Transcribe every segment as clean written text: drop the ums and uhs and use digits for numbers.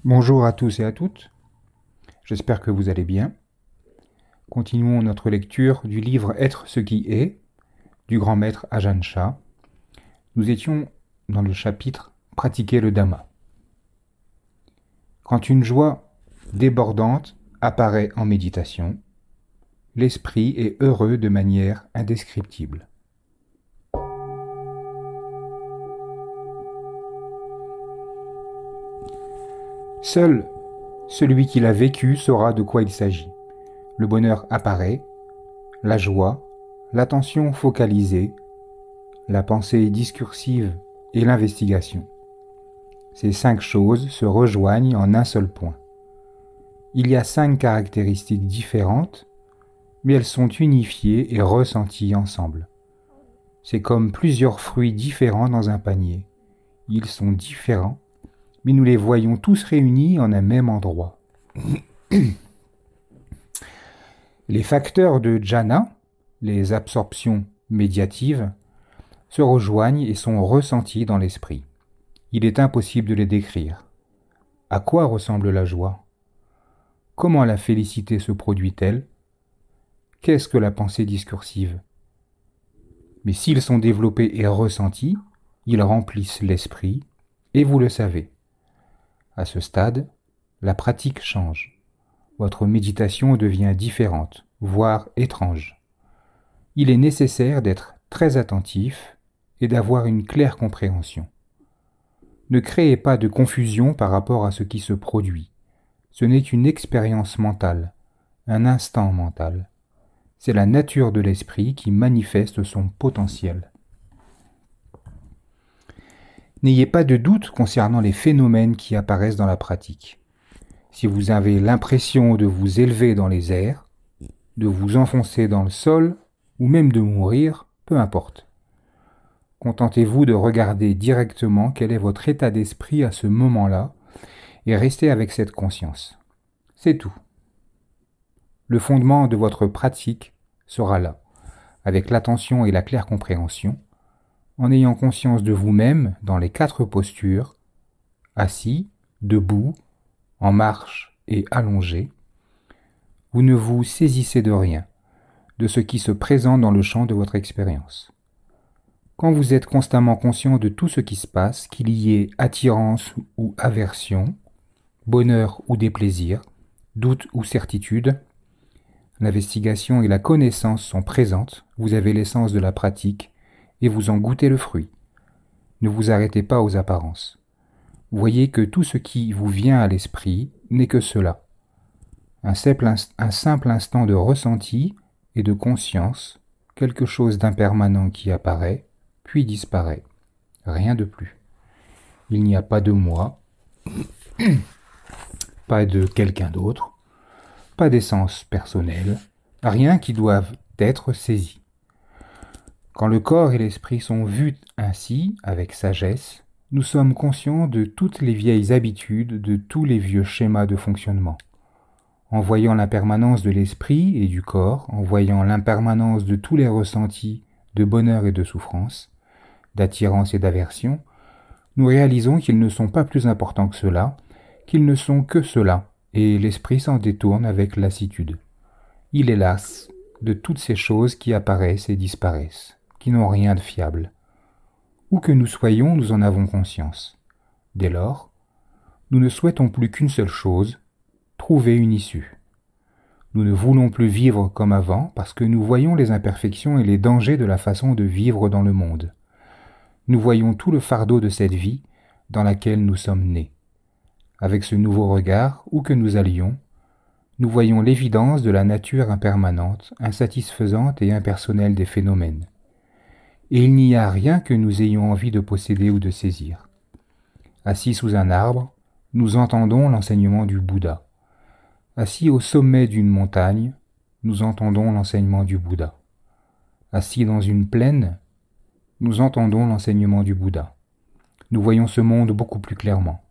Bonjour à tous et à toutes, j'espère que vous allez bien. Continuons notre lecture du livre Être ce qui est, du grand maître Ajahn Chah. Nous étions dans le chapitre Pratiquer le Dhamma. Quand une joie débordante apparaît en méditation, l'esprit est heureux de manière indescriptible. Seul celui qui l'a vécu saura de quoi il s'agit. Le bonheur apparaît, la joie, l'attention focalisée, la pensée discursive et l'investigation. Ces 5 choses se rejoignent en un seul point. Il y a 5 caractéristiques différentes, mais elles sont unifiées et ressenties ensemble. C'est comme plusieurs fruits différents dans un panier. Ils sont différents, mais nous les voyons tous réunis en un même endroit. Les facteurs de jhana, les absorptions médiatives, se rejoignent et sont ressentis dans l'esprit. Il est impossible de les décrire. À quoi ressemble la joie? Comment la félicité se produit-elle? Qu'est-ce que la pensée discursive? Mais s'ils sont développés et ressentis, ils remplissent l'esprit, et vous le savez. À ce stade, la pratique change. Votre méditation devient différente, voire étrange. Il est nécessaire d'être très attentif et d'avoir une claire compréhension. Ne créez pas de confusion par rapport à ce qui se produit. Ce n'est qu'une expérience mentale, un instant mental. C'est la nature de l'esprit qui manifeste son potentiel. N'ayez pas de doute concernant les phénomènes qui apparaissent dans la pratique. Si vous avez l'impression de vous élever dans les airs, de vous enfoncer dans le sol, ou même de mourir, peu importe. Contentez-vous de regarder directement quel est votre état d'esprit à ce moment-là et restez avec cette conscience. C'est tout. Le fondement de votre pratique sera là, avec l'attention et la claire compréhension, en ayant conscience de vous-même dans les 4 postures, assis, debout, en marche et allongé. Vous ne vous saisissez de rien, de ce qui se présente dans le champ de votre expérience. Quand vous êtes constamment conscient de tout ce qui se passe, qu'il y ait attirance ou aversion, bonheur ou déplaisir, doute ou certitude, l'investigation et la connaissance sont présentes, vous avez l'essence de la pratique et vous en goûtez le fruit. Ne vous arrêtez pas aux apparences. Voyez que tout ce qui vous vient à l'esprit n'est que cela. Un simple instant de ressenti et de conscience, quelque chose d'impermanent qui apparaît, puis disparaît. Rien de plus. Il n'y a pas de moi, pas de quelqu'un d'autre, pas d'essence personnelle, rien qui doive être saisi. Quand le corps et l'esprit sont vus ainsi, avec sagesse, nous sommes conscients de toutes les vieilles habitudes, de tous les vieux schémas de fonctionnement. En voyant l'impermanence de l'esprit et du corps, en voyant l'impermanence de tous les ressentis de bonheur et de souffrance, d'attirance et d'aversion, nous réalisons qu'ils ne sont pas plus importants que cela, qu'ils ne sont que cela, et l'esprit s'en détourne avec lassitude. Il est las de toutes ces choses qui apparaissent et disparaissent, qui n'ont rien de fiable. Où que nous soyons, nous en avons conscience. Dès lors, nous ne souhaitons plus qu'une seule chose, trouver une issue. Nous ne voulons plus vivre comme avant parce que nous voyons les imperfections et les dangers de la façon de vivre dans le monde. Nous voyons tout le fardeau de cette vie dans laquelle nous sommes nés. Avec ce nouveau regard, où que nous allions, nous voyons l'évidence de la nature impermanente, insatisfaisante et impersonnelle des phénomènes. Et il n'y a rien que nous ayons envie de posséder ou de saisir. Assis sous un arbre, nous entendons l'enseignement du Bouddha. Assis au sommet d'une montagne, nous entendons l'enseignement du Bouddha. Assis dans une plaine, nous entendons l'enseignement du Bouddha. Nous voyons ce monde beaucoup plus clairement.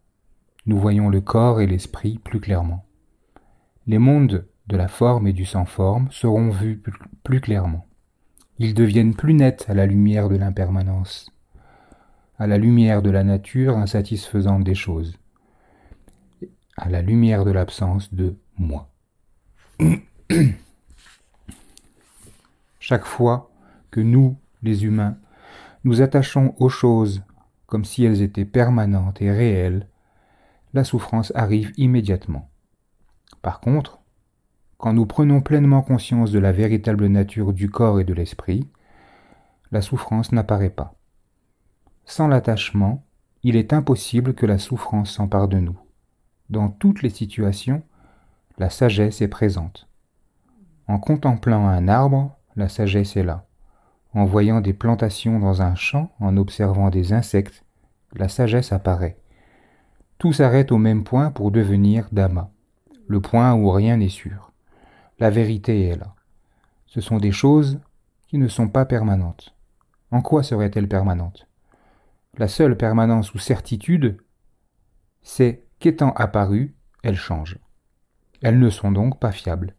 Nous voyons le corps et l'esprit plus clairement. Les mondes de la forme et du sans-forme seront vus plus clairement. Ils deviennent plus nets à la lumière de l'impermanence, à la lumière de la nature insatisfaisante des choses. à la lumière de l'absence de moi. Chaque fois que nous, les humains, nous attachons aux choses comme si elles étaient permanentes et réelles, la souffrance arrive immédiatement. Par contre, quand nous prenons pleinement conscience de la véritable nature du corps et de l'esprit, la souffrance n'apparaît pas. Sans l'attachement, il est impossible que la souffrance s'empare de nous. Dans toutes les situations, la sagesse est présente. En contemplant un arbre, la sagesse est là. En voyant des plantations dans un champ, en observant des insectes, la sagesse apparaît. Tout s'arrête au même point pour devenir Dhamma, le point où rien n'est sûr. La vérité est là. Ce sont des choses qui ne sont pas permanentes. En quoi seraient-elles permanentes? La seule permanence ou certitude, c'est qu'étant apparues, elles changent. Elles ne sont donc pas fiables.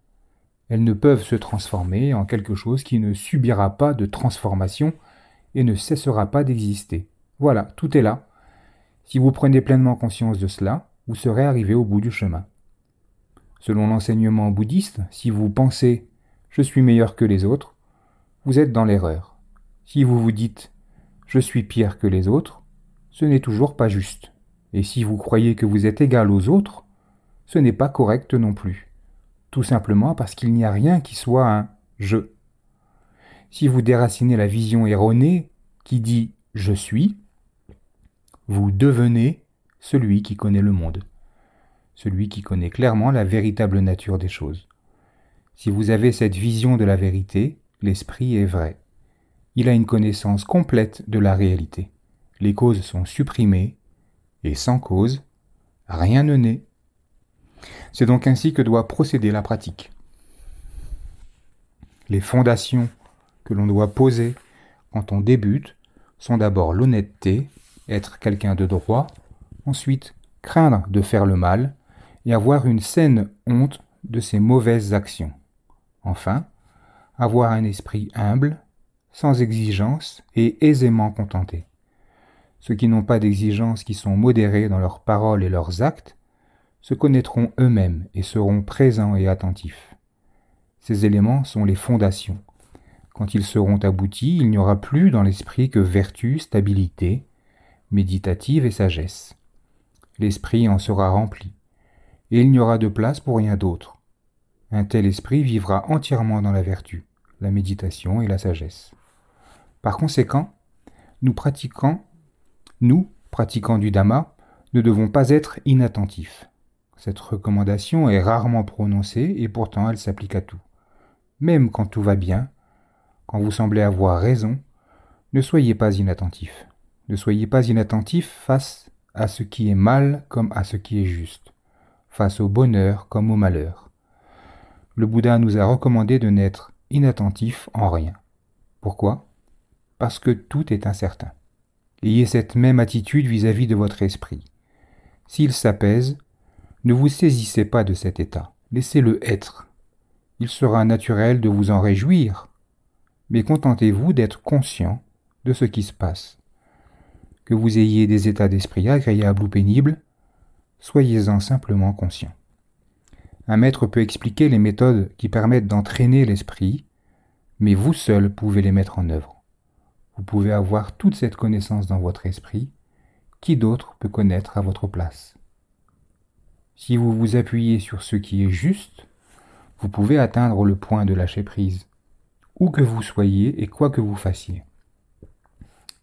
Elles ne peuvent se transformer en quelque chose qui ne subira pas de transformation et ne cessera pas d'exister. Voilà, tout est là. Si vous prenez pleinement conscience de cela, vous serez arrivé au bout du chemin. Selon l'enseignement bouddhiste, si vous pensez « je suis meilleur que les autres », vous êtes dans l'erreur. Si vous vous dites « je suis pire que les autres », ce n'est toujours pas juste. Et si vous croyez que vous êtes égal aux autres, ce n'est pas correct non plus. Tout simplement parce qu'il n'y a rien qui soit un « je ». Si vous déracinez la vision erronée qui dit « je suis », vous devenez celui qui connaît le monde, celui qui connaît clairement la véritable nature des choses. Si vous avez cette vision de la vérité, l'esprit est vrai. Il a une connaissance complète de la réalité. Les causes sont supprimées, et sans cause, rien ne naît. C'est donc ainsi que doit procéder la pratique. Les fondations que l'on doit poser quand on débute sont d'abord l'honnêteté, être quelqu'un de droit, ensuite craindre de faire le mal et avoir une saine honte de ses mauvaises actions. Enfin, avoir un esprit humble, sans exigence et aisément contenté. Ceux qui n'ont pas d'exigence, qui sont modérés dans leurs paroles et leurs actes, se connaîtront eux-mêmes et seront présents et attentifs. Ces éléments sont les fondations. Quand ils seront aboutis, il n'y aura plus dans l'esprit que vertu, stabilité, méditative et sagesse. L'esprit en sera rempli, et il n'y aura de place pour rien d'autre. Un tel esprit vivra entièrement dans la vertu, la méditation et la sagesse. Par conséquent, nous, pratiquants du Dhamma, ne devons pas être inattentifs. Cette recommandation est rarement prononcée et pourtant elle s'applique à tout. Même quand tout va bien, quand vous semblez avoir raison, ne soyez pas inattentifs. Ne soyez pas inattentifs face à ce qui est mal comme à ce qui est juste, face au bonheur comme au malheur. Le Bouddha nous a recommandé de n'être inattentifs en rien. Pourquoi? Parce que tout est incertain. Ayez cette même attitude vis-à-vis de votre esprit. S'il s'apaise, ne vous saisissez pas de cet état, laissez-le être. Il sera naturel de vous en réjouir, mais contentez-vous d'être conscient de ce qui se passe. Que vous ayez des états d'esprit agréables ou pénibles, soyez-en simplement conscient. Un maître peut expliquer les méthodes qui permettent d'entraîner l'esprit, mais vous seul pouvez les mettre en œuvre. Vous pouvez avoir toute cette connaissance dans votre esprit, qui d'autre peut connaître à votre place? Si vous vous appuyez sur ce qui est juste, vous pouvez atteindre le point de lâcher prise, où que vous soyez et quoi que vous fassiez.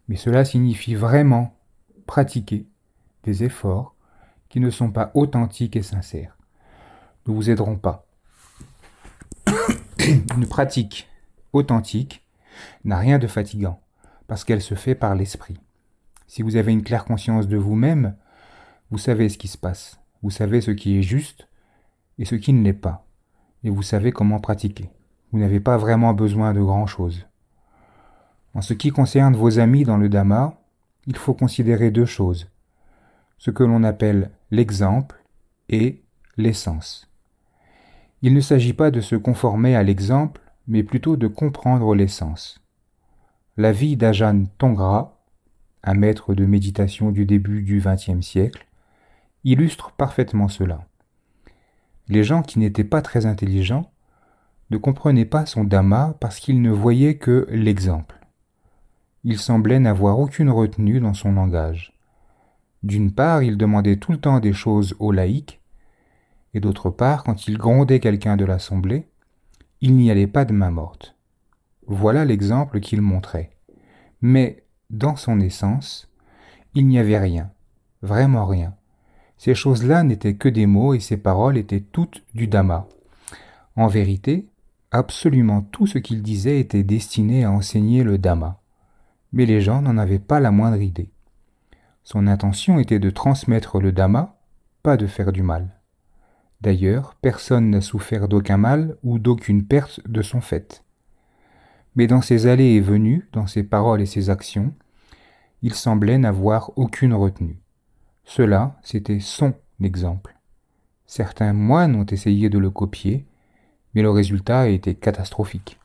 Mais cela signifie vraiment pratiquer des efforts qui ne sont pas authentiques et sincères. Ne vous aideront pas. Une pratique authentique n'a rien de fatigant, parce qu'elle se fait par l'esprit. Si vous avez une claire conscience de vous-même, vous savez ce qui se passe, vous savez ce qui est juste et ce qui ne l'est pas, et vous savez comment pratiquer. Vous n'avez pas vraiment besoin de grand-chose. En ce qui concerne vos amis dans le Dhamma, il faut considérer deux choses, ce que l'on appelle l'exemple et l'essence. Il ne s'agit pas de se conformer à l'exemple, mais plutôt de comprendre l'essence. La vie d'Ajahn Tongras, un maître de méditation du début du XXe siècle, illustre parfaitement cela. Les gens qui n'étaient pas très intelligents ne comprenaient pas son dhamma parce qu'ils ne voyaient que l'exemple. Il semblait n'avoir aucune retenue dans son langage. D'une part, il demandait tout le temps des choses aux laïcs, et d'autre part, quand il grondait quelqu'un de l'assemblée, il n'y allait pas de main morte. Voilà l'exemple qu'il montrait. Mais, dans son essence, il n'y avait rien, vraiment rien. Ces choses-là n'étaient que des mots et ces paroles étaient toutes du Dhamma. En vérité, absolument tout ce qu'il disait était destiné à enseigner le Dhamma. Mais les gens n'en avaient pas la moindre idée. Son intention était de transmettre le Dhamma, pas de faire du mal. D'ailleurs, personne n'a souffert d'aucun mal ou d'aucune perte de son fait. Mais dans ses allées et venues, dans ses paroles et ses actions, il semblait n'avoir aucune retenue. Cela, c'était son exemple. Certains moines ont essayé de le copier, mais le résultat a été catastrophique.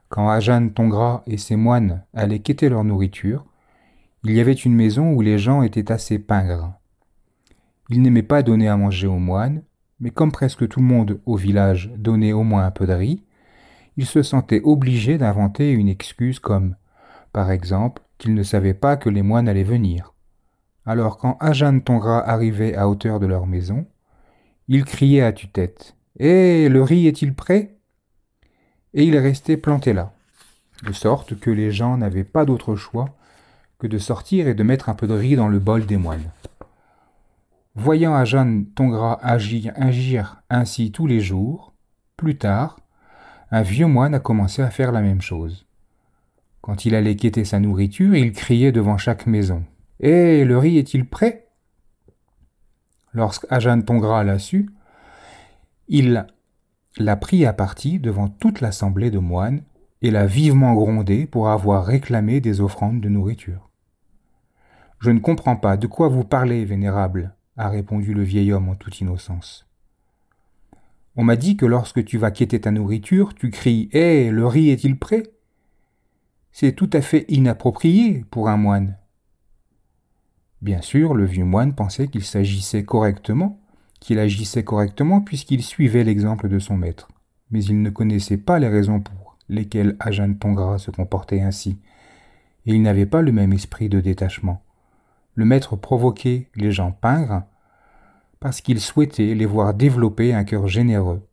Quand Ajahn Tongra et ses moines allaient quêter leur nourriture, il y avait une maison où les gens étaient assez pingres. Ils n'aimaient pas donner à manger aux moines, mais comme presque tout le monde au village donnait au moins un peu de riz, ils se sentaient obligés d'inventer une excuse comme, par exemple, qu'ils ne savaient pas que les moines allaient venir. Alors quand Ajahn Tongra arrivait à hauteur de leur maison, il criait à tue-tête « Hé, le riz est-il prêt ?» Et il restait planté là, de sorte que les gens n'avaient pas d'autre choix que de sortir et de mettre un peu de riz dans le bol des moines. Voyant Ajahn Tongra agir ainsi tous les jours, plus tard, un vieux moine a commencé à faire la même chose. Quand il allait quêter sa nourriture, il criait devant chaque maison « Hé, le riz est-il prêt ?» Lorsqu'Ajahn Tongra l'a su, il l'a pris à partie devant toute l'assemblée de moines et l'a vivement grondé pour avoir réclamé des offrandes de nourriture. « Je ne comprends pas, de quoi vous parlez, vénérable ?» a répondu le vieil homme en toute innocence. « On m'a dit que lorsque tu vas quêter ta nourriture, tu cries « Hé, le riz est-il prêt ?» C'est tout à fait inapproprié pour un moine. Bien sûr, le vieux moine pensait qu'il agissait correctement puisqu'il suivait l'exemple de son maître. Mais il ne connaissait pas les raisons pour lesquelles Ajahn Tongra se comportait ainsi, et il n'avait pas le même esprit de détachement. Le maître provoquait les gens pingres parce qu'il souhaitait les voir développer un cœur généreux,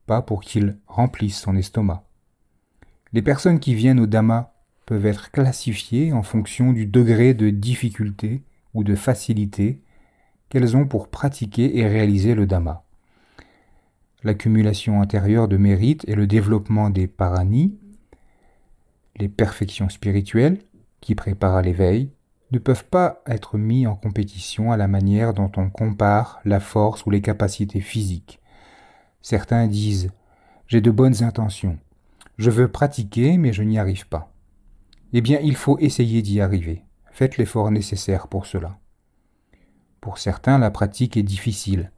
pas pour qu'ils remplissent son estomac. Les personnes qui viennent au Dhamma peuvent être classifiées en fonction du degré de difficulté ou de facilité qu'elles ont pour pratiquer et réaliser le Dhamma. L'accumulation antérieure de mérites et le développement des paranis, les perfections spirituelles qui préparent à l'éveil, ne peuvent pas être mis en compétition à la manière dont on compare la force ou les capacités physiques. Certains disent « J'ai de bonnes intentions, je veux pratiquer mais je n'y arrive pas ». Eh bien, il faut essayer d'y arriver. Faites l'effort nécessaire pour cela. Pour certains, la pratique est difficile.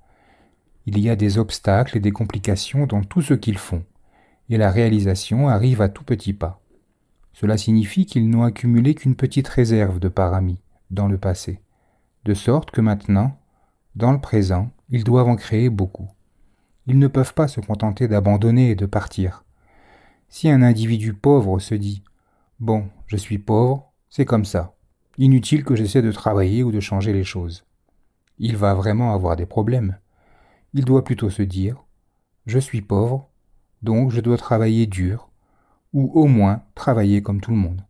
Il y a des obstacles et des complications dans tout ce qu'ils font, et la réalisation arrive à tout petits pas. Cela signifie qu'ils n'ont accumulé qu'une petite réserve de paramis dans le passé, de sorte que maintenant, dans le présent, ils doivent en créer beaucoup. Ils ne peuvent pas se contenter d'abandonner et de partir. Si un individu pauvre se dit « Bon, je suis pauvre, c'est comme ça. Inutile que j'essaie de travailler ou de changer les choses. » Il va vraiment avoir des problèmes. Il doit plutôt se dire « Je suis pauvre, donc je dois travailler dur, ou au moins travailler comme tout le monde. »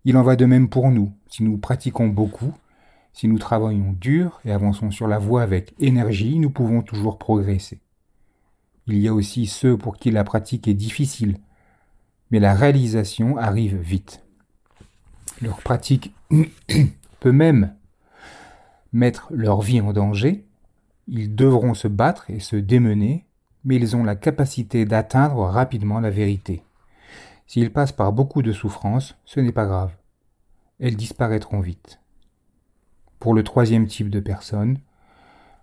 Il en va de même pour nous. Si nous pratiquons beaucoup, si nous travaillons dur et avançons sur la voie avec énergie, nous pouvons toujours progresser. Il y a aussi ceux pour qui la pratique est difficile, mais la réalisation arrive vite. Leur pratique peut même mettre leur vie en danger, ils devront se battre et se démener, mais ils ont la capacité d'atteindre rapidement la vérité. S'ils passent par beaucoup de souffrances, ce n'est pas grave. Elles disparaîtront vite. Pour le troisième type de personnes,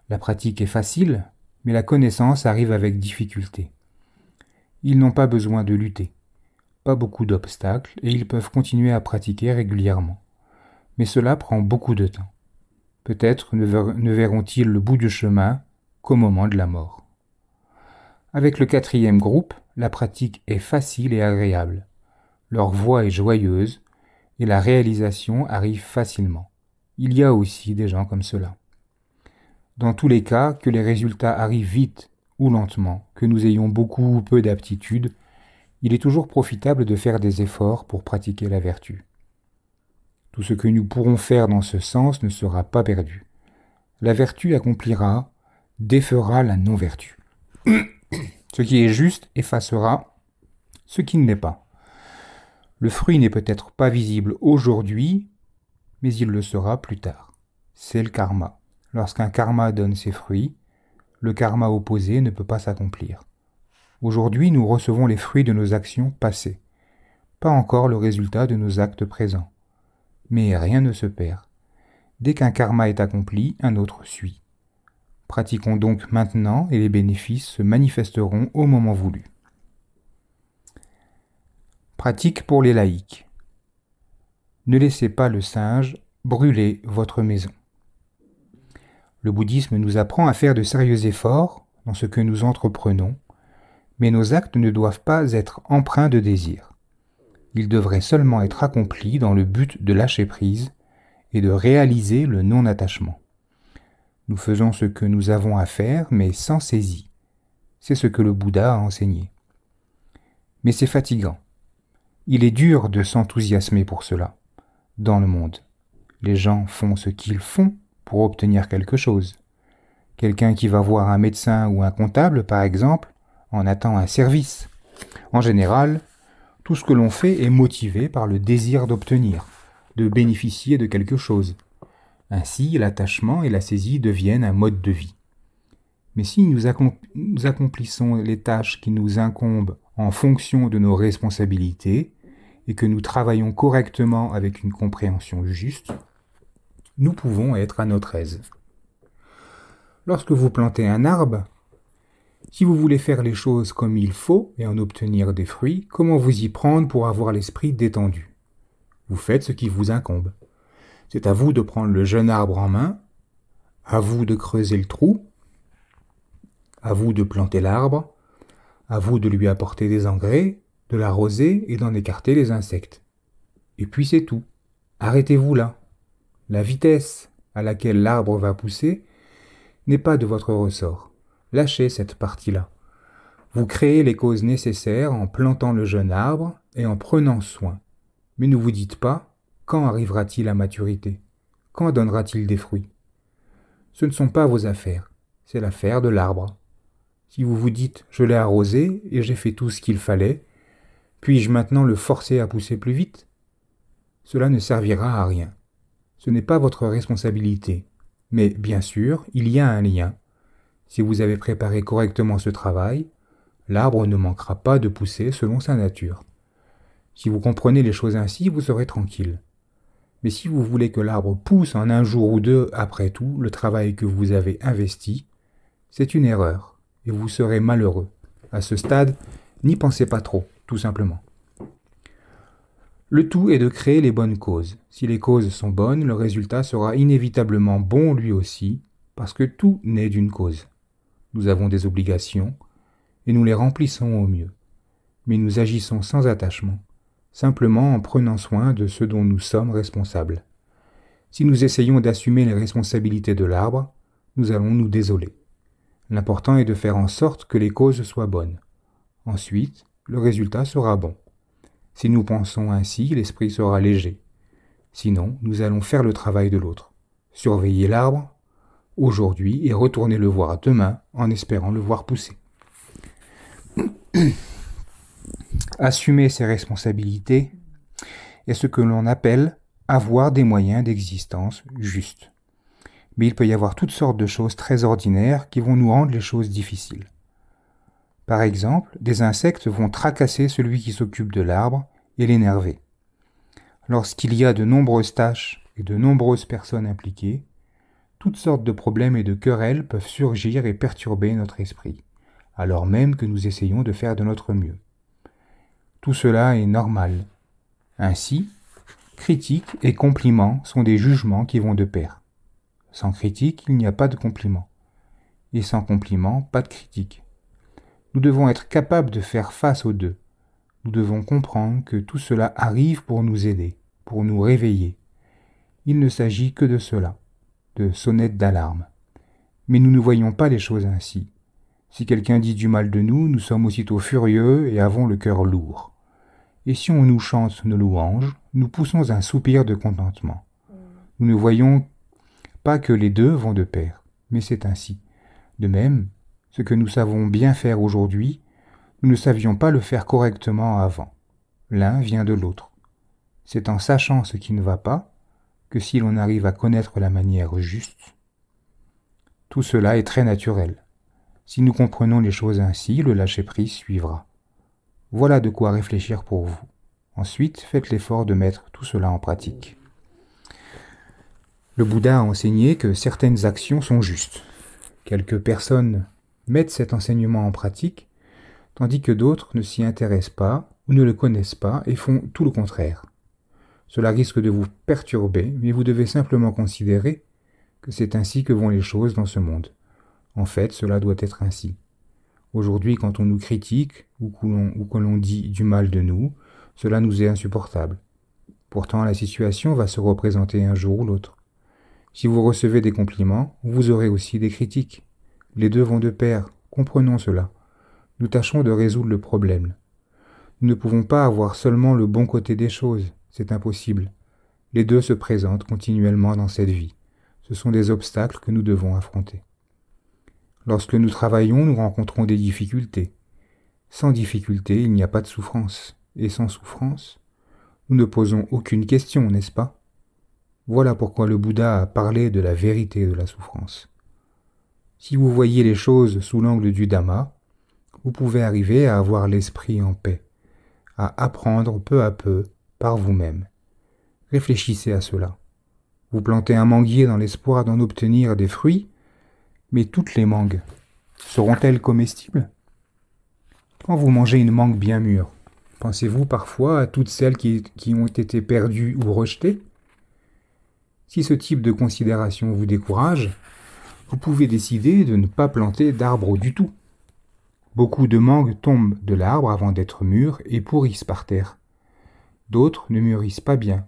la pratique est facile, mais la connaissance arrive avec difficulté. Ils n'ont pas besoin de lutter, pas beaucoup d'obstacles, et ils peuvent continuer à pratiquer régulièrement. Mais cela prend beaucoup de temps. Peut-être ne verront-ils le bout du chemin qu'au moment de la mort. Avec le quatrième groupe, la pratique est facile et agréable. Leur voix est joyeuse et la réalisation arrive facilement. Il y a aussi des gens comme cela. Dans tous les cas, que les résultats arrivent vite ou lentement, que nous ayons beaucoup ou peu d'aptitude, il est toujours profitable de faire des efforts pour pratiquer la vertu. Tout ce que nous pourrons faire dans ce sens ne sera pas perdu. La vertu accomplira, défera la non-vertu. Ce qui est juste effacera ce qui ne l'est pas. Le fruit n'est peut-être pas visible aujourd'hui, mais il le sera plus tard. C'est le karma. Lorsqu'un karma donne ses fruits, le karma opposé ne peut pas s'accomplir. Aujourd'hui, nous recevons les fruits de nos actions passées, pas encore le résultat de nos actes présents. Mais rien ne se perd. Dès qu'un karma est accompli, un autre suit. Pratiquons donc maintenant et les bénéfices se manifesteront au moment voulu. Pratique pour les laïcs. Ne laissez pas le singe brûler votre maison. Le bouddhisme nous apprend à faire de sérieux efforts dans ce que nous entreprenons, mais nos actes ne doivent pas être empreints de désir. Ils devraient seulement être accomplis dans le but de lâcher prise et de réaliser le non-attachement. Nous faisons ce que nous avons à faire, mais sans saisie. C'est ce que le Bouddha a enseigné. Mais c'est fatigant. Il est dur de s'enthousiasmer pour cela. Dans le monde, les gens font ce qu'ils font pour obtenir quelque chose. Quelqu'un qui va voir un médecin ou un comptable, par exemple, en attend un service. En général, tout ce que l'on fait est motivé par le désir d'obtenir, de bénéficier de quelque chose. Ainsi, l'attachement et la saisie deviennent un mode de vie. Mais si nous accomplissons les tâches qui nous incombent en fonction de nos responsabilités et que nous travaillons correctement avec une compréhension juste, nous pouvons être à notre aise. Lorsque vous plantez un arbre, si vous voulez faire les choses comme il faut et en obtenir des fruits, comment vous y prendre pour avoir l'esprit détendu? Vous faites ce qui vous incombe. C'est à vous de prendre le jeune arbre en main, à vous de creuser le trou, à vous de planter l'arbre, à vous de lui apporter des engrais, de l'arroser et d'en écarter les insectes. Et puis c'est tout. Arrêtez-vous là. La vitesse à laquelle l'arbre va pousser n'est pas de votre ressort. Lâchez cette partie-là. Vous créez les causes nécessaires en plantant le jeune arbre et en prenant soin. Mais ne vous dites pas, quand arrivera-t-il à maturité? Quand donnera-t-il des fruits? Ce ne sont pas vos affaires, c'est l'affaire de l'arbre. Si vous vous dites, je l'ai arrosé et j'ai fait tout ce qu'il fallait, puis-je maintenant le forcer à pousser plus vite? Cela ne servira à rien. Ce n'est pas votre responsabilité. Mais bien sûr, il y a un lien. Si vous avez préparé correctement ce travail, l'arbre ne manquera pas de pousser selon sa nature. Si vous comprenez les choses ainsi, vous serez tranquille. Mais si vous voulez que l'arbre pousse en un jour ou deux après tout le travail que vous avez investi, c'est une erreur, et vous serez malheureux. À ce stade, n'y pensez pas trop, tout simplement. Le tout est de créer les bonnes causes. Si les causes sont bonnes, le résultat sera inévitablement bon lui aussi, parce que tout naît d'une cause. Nous avons des obligations, et nous les remplissons au mieux. Mais nous agissons sans attachement, simplement en prenant soin de ce dont nous sommes responsables. Si nous essayons d'assumer les responsabilités de l'arbre, nous allons nous désoler. L'important est de faire en sorte que les causes soient bonnes. Ensuite, le résultat sera bon. Si nous pensons ainsi, l'esprit sera léger. Sinon, nous allons faire le travail de l'autre. Surveiller l'arbre aujourd'hui et retourner le voir demain en espérant le voir pousser. Assumer ses responsabilités est ce que l'on appelle avoir des moyens d'existence justes. Mais il peut y avoir toutes sortes de choses très ordinaires qui vont nous rendre les choses difficiles. Par exemple, des insectes vont tracasser celui qui s'occupe de l'arbre et l'énerver. Lorsqu'il y a de nombreuses tâches et de nombreuses personnes impliquées, toutes sortes de problèmes et de querelles peuvent surgir et perturber notre esprit, alors même que nous essayons de faire de notre mieux. Tout cela est normal. Ainsi, critiques et compliments sont des jugements qui vont de pair. Sans critique, il n'y a pas de compliment. Et sans compliment, pas de critique. Nous devons être capables de faire face aux deux. Nous devons comprendre que tout cela arrive pour nous aider, pour nous réveiller. Il ne s'agit que de cela, de sonnette d'alarme. Mais nous ne voyons pas les choses ainsi. Si quelqu'un dit du mal de nous, nous sommes aussitôt furieux et avons le cœur lourd. Et si on nous chante nos louanges, nous poussons un soupir de contentement. Nous ne voyons pas que les deux vont de pair, mais c'est ainsi. De même, ce que nous savons bien faire aujourd'hui, nous ne savions pas le faire correctement avant. L'un vient de l'autre. C'est en sachant ce qui ne va pas que si l'on arrive à connaître la manière juste, tout cela est très naturel. Si nous comprenons les choses ainsi, le lâcher-prise suivra. Voilà de quoi réfléchir pour vous. Ensuite, faites l'effort de mettre tout cela en pratique. Le Bouddha a enseigné que certaines actions sont justes. Quelques personnes mettent cet enseignement en pratique, tandis que d'autres ne s'y intéressent pas ou ne le connaissent pas et font tout le contraire. Cela risque de vous perturber, mais vous devez simplement considérer que c'est ainsi que vont les choses dans ce monde. En fait, cela doit être ainsi. Aujourd'hui, quand on nous critique ou que l'on dit du mal de nous, cela nous est insupportable. Pourtant, la situation va se représenter un jour ou l'autre. Si vous recevez des compliments, vous aurez aussi des critiques. Les deux vont de pair, comprenons cela. Nous tâchons de résoudre le problème. Nous ne pouvons pas avoir seulement le bon côté des choses, c'est impossible. Les deux se présentent continuellement dans cette vie. Ce sont des obstacles que nous devons affronter. Lorsque nous travaillons, nous rencontrons des difficultés. Sans difficulté, il n'y a pas de souffrance. Et sans souffrance, nous ne posons aucune question, n'est-ce pas? Voilà pourquoi le Bouddha a parlé de la vérité de la souffrance. Si vous voyez les choses sous l'angle du Dhamma, vous pouvez arriver à avoir l'esprit en paix, à apprendre peu à peu par vous-même. Réfléchissez à cela. Vous plantez un manguier dans l'espoir d'en obtenir des fruits, mais toutes les mangues seront-elles comestibles? Quand vous mangez une mangue bien mûre, pensez-vous parfois à toutes celles qui ont été perdues ou rejetées? Si ce type de considération vous décourage, vous pouvez décider de ne pas planter d'arbres du tout. Beaucoup de mangues tombent de l'arbre avant d'être mûres et pourrissent par terre. D'autres ne mûrissent pas bien.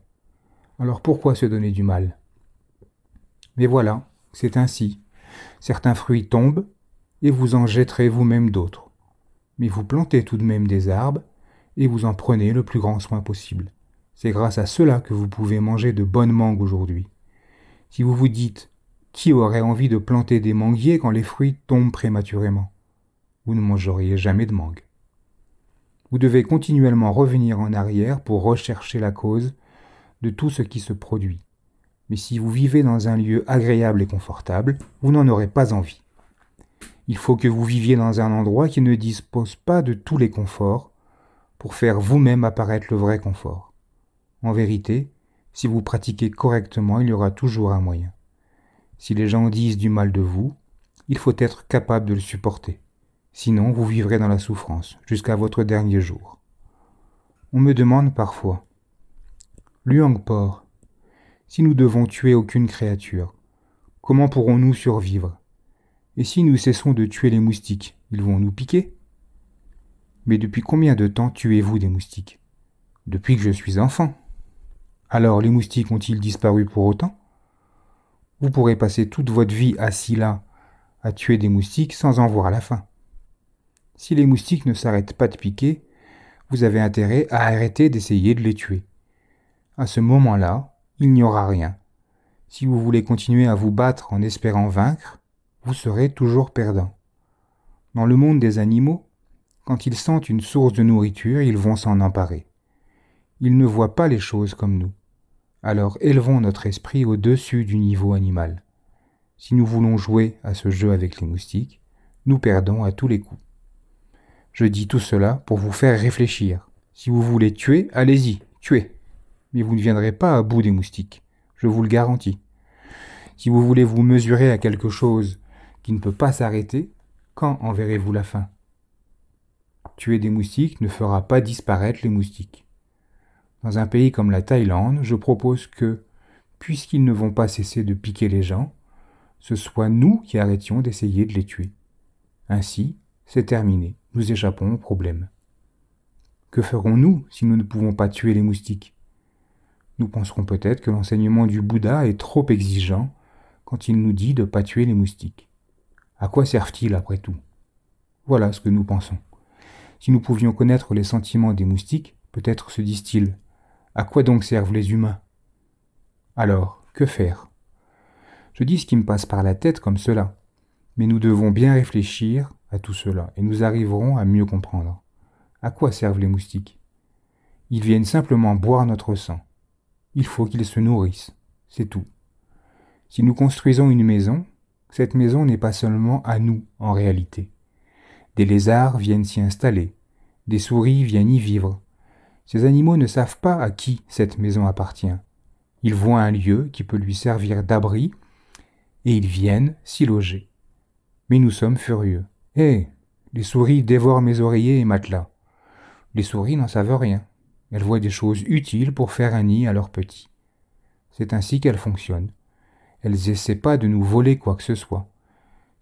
Alors pourquoi se donner du mal? Mais voilà, c'est ainsi. Certains fruits tombent et vous en jetterez vous-même d'autres. Mais vous plantez tout de même des arbres et vous en prenez le plus grand soin possible. C'est grâce à cela que vous pouvez manger de bonnes mangues aujourd'hui. Si vous vous dites « Qui aurait envie de planter des manguiers quand les fruits tombent prématurément ?» Vous ne mangeriez jamais de mangue. Vous devez continuellement revenir en arrière pour rechercher la cause de tout ce qui se produit. Mais si vous vivez dans un lieu agréable et confortable, vous n'en aurez pas envie. Il faut que vous viviez dans un endroit qui ne dispose pas de tous les conforts pour faire vous-même apparaître le vrai confort. En vérité, si vous pratiquez correctement, il y aura toujours un moyen. Si les gens disent du mal de vous, il faut être capable de le supporter. Sinon, vous vivrez dans la souffrance jusqu'à votre dernier jour. On me demande parfois, « Luangpor, si nous devons tuer aucune créature, comment pourrons-nous survivre? Et si nous cessons de tuer les moustiques, ils vont nous piquer? Mais depuis combien de temps tuez-vous des moustiques? Depuis que je suis enfant. Alors les moustiques ont-ils disparu pour autant? Vous pourrez passer toute votre vie assis là, à tuer des moustiques sans en voir la fin. Si les moustiques ne s'arrêtent pas de piquer, vous avez intérêt à arrêter d'essayer de les tuer. À ce moment-là, il n'y aura rien. Si vous voulez continuer à vous battre en espérant vaincre, vous serez toujours perdant. Dans le monde des animaux, quand ils sentent une source de nourriture, ils vont s'en emparer. Ils ne voient pas les choses comme nous. Alors élevons notre esprit au-dessus du niveau animal. Si nous voulons jouer à ce jeu avec les moustiques, nous perdons à tous les coups. Je dis tout cela pour vous faire réfléchir. Si vous voulez tuer, allez-y, tuez. Mais vous ne viendrez pas à bout des moustiques, je vous le garantis. Si vous voulez vous mesurer à quelque chose qui ne peut pas s'arrêter, quand en verrez-vous la fin? Tuer des moustiques ne fera pas disparaître les moustiques. Dans un pays comme la Thaïlande, je propose que, puisqu'ils ne vont pas cesser de piquer les gens, ce soit nous qui arrêtions d'essayer de les tuer. Ainsi, c'est terminé, nous échappons au problème. Que ferons-nous si nous ne pouvons pas tuer les moustiques? Nous penserons peut-être que l'enseignement du Bouddha est trop exigeant quand il nous dit de ne pas tuer les moustiques. À quoi servent-ils après tout? Voilà ce que nous pensons. Si nous pouvions connaître les sentiments des moustiques, peut-être se disent-ils: à quoi donc servent les humains? Alors, que faire? Je dis ce qui me passe par la tête comme cela, mais nous devons bien réfléchir à tout cela et nous arriverons à mieux comprendre. À quoi servent les moustiques? Ils viennent simplement boire notre sang. Il faut qu'ils se nourrissent, c'est tout. Si nous construisons une maison, cette maison n'est pas seulement à nous en réalité. Des lézards viennent s'y installer, des souris viennent y vivre. Ces animaux ne savent pas à qui cette maison appartient. Ils voient un lieu qui peut lui servir d'abri et ils viennent s'y loger. Mais nous sommes furieux. Hé, les souris dévorent mes oreillers et matelas. Les souris n'en savent rien. Elles voient des choses utiles pour faire un nid à leurs petits. C'est ainsi qu'elles fonctionnent. Elles essaient pas de nous voler quoi que ce soit.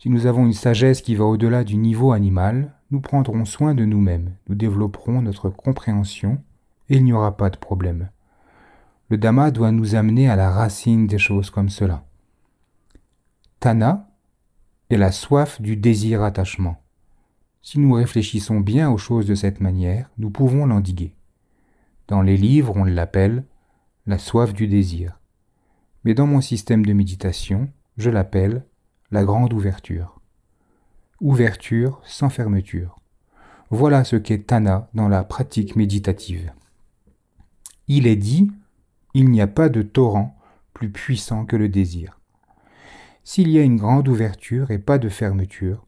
Si nous avons une sagesse qui va au-delà du niveau animal, nous prendrons soin de nous-mêmes, nous développerons notre compréhension et il n'y aura pas de problème. Le Dhamma doit nous amener à la racine des choses comme cela. Tanha est la soif du désir-attachement. Si nous réfléchissons bien aux choses de cette manière, nous pouvons l'endiguer. Dans les livres, on l'appelle la soif du désir. Mais dans mon système de méditation, je l'appelle la grande ouverture. Ouverture sans fermeture. Voilà ce qu'est Tanha dans la pratique méditative. Il est dit, il n'y a pas de torrent plus puissant que le désir. S'il y a une grande ouverture et pas de fermeture,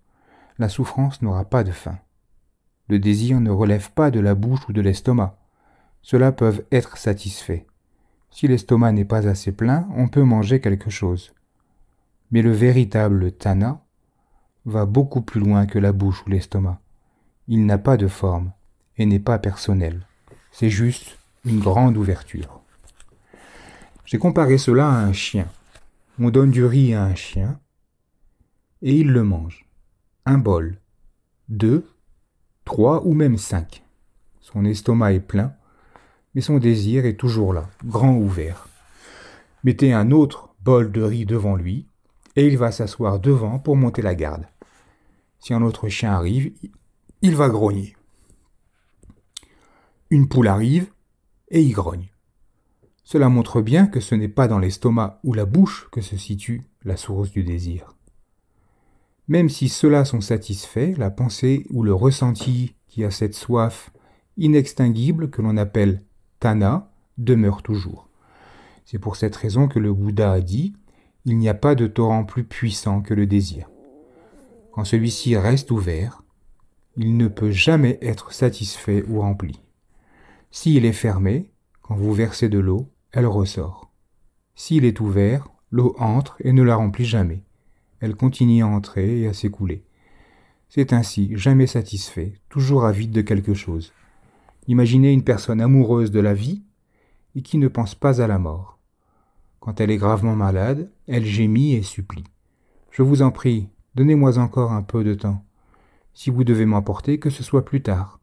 la souffrance n'aura pas de fin. Le désir ne relève pas de la bouche ou de l'estomac. Ceux-là peuvent être satisfaits. Si l'estomac n'est pas assez plein, on peut manger quelque chose. Mais le véritable Tanha va beaucoup plus loin que la bouche ou l'estomac. Il n'a pas de forme et n'est pas personnel. C'est juste une grande ouverture. J'ai comparé cela à un chien. On donne du riz à un chien et il le mange. Un bol, 2, 3 ou même 5. Son estomac est plein, mais son désir est toujours là, grand ouvert. Mettez un autre bol de riz devant lui et il va s'asseoir devant pour monter la garde. Si un autre chien arrive, il va grogner. Une poule arrive et il grogne. Cela montre bien que ce n'est pas dans l'estomac ou la bouche que se situe la source du désir. Même si ceux-là sont satisfaits, la pensée ou le ressenti qui a cette soif inextinguible que l'on appelle Tanha demeure toujours. C'est pour cette raison que le Bouddha a dit « Il n'y a pas de torrent plus puissant que le désir ». Quand celui-ci reste ouvert, il ne peut jamais être satisfait ou rempli. S'il est fermé, quand vous versez de l'eau, elle ressort. S'il est ouvert, l'eau entre et ne la remplit jamais. Elle continue à entrer et à s'écouler. C'est ainsi, jamais satisfait, toujours avide de quelque chose. Imaginez une personne amoureuse de la vie et qui ne pense pas à la mort. Quand elle est gravement malade, elle gémit et supplie. « Je vous en prie, donnez-moi encore un peu de temps. Si vous devez m'emporter, que ce soit plus tard. »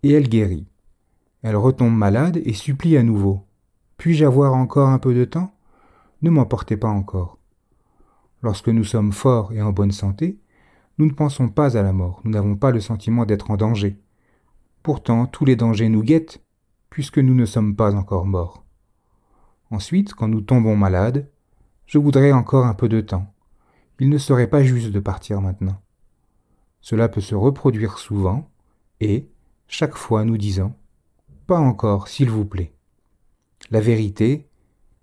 Et elle guérit. Elle retombe malade et supplie à nouveau. « Puis-je avoir encore un peu de temps? Ne m'emportez pas encore. » Lorsque nous sommes forts et en bonne santé, nous ne pensons pas à la mort, nous n'avons pas le sentiment d'être en danger. Pourtant, tous les dangers nous guettent, puisque nous ne sommes pas encore morts. Ensuite, quand nous tombons malades, je voudrais encore un peu de temps. Il ne serait pas juste de partir maintenant. Cela peut se reproduire souvent, et, chaque fois nous disons « Pas encore, s'il vous plaît ». La vérité,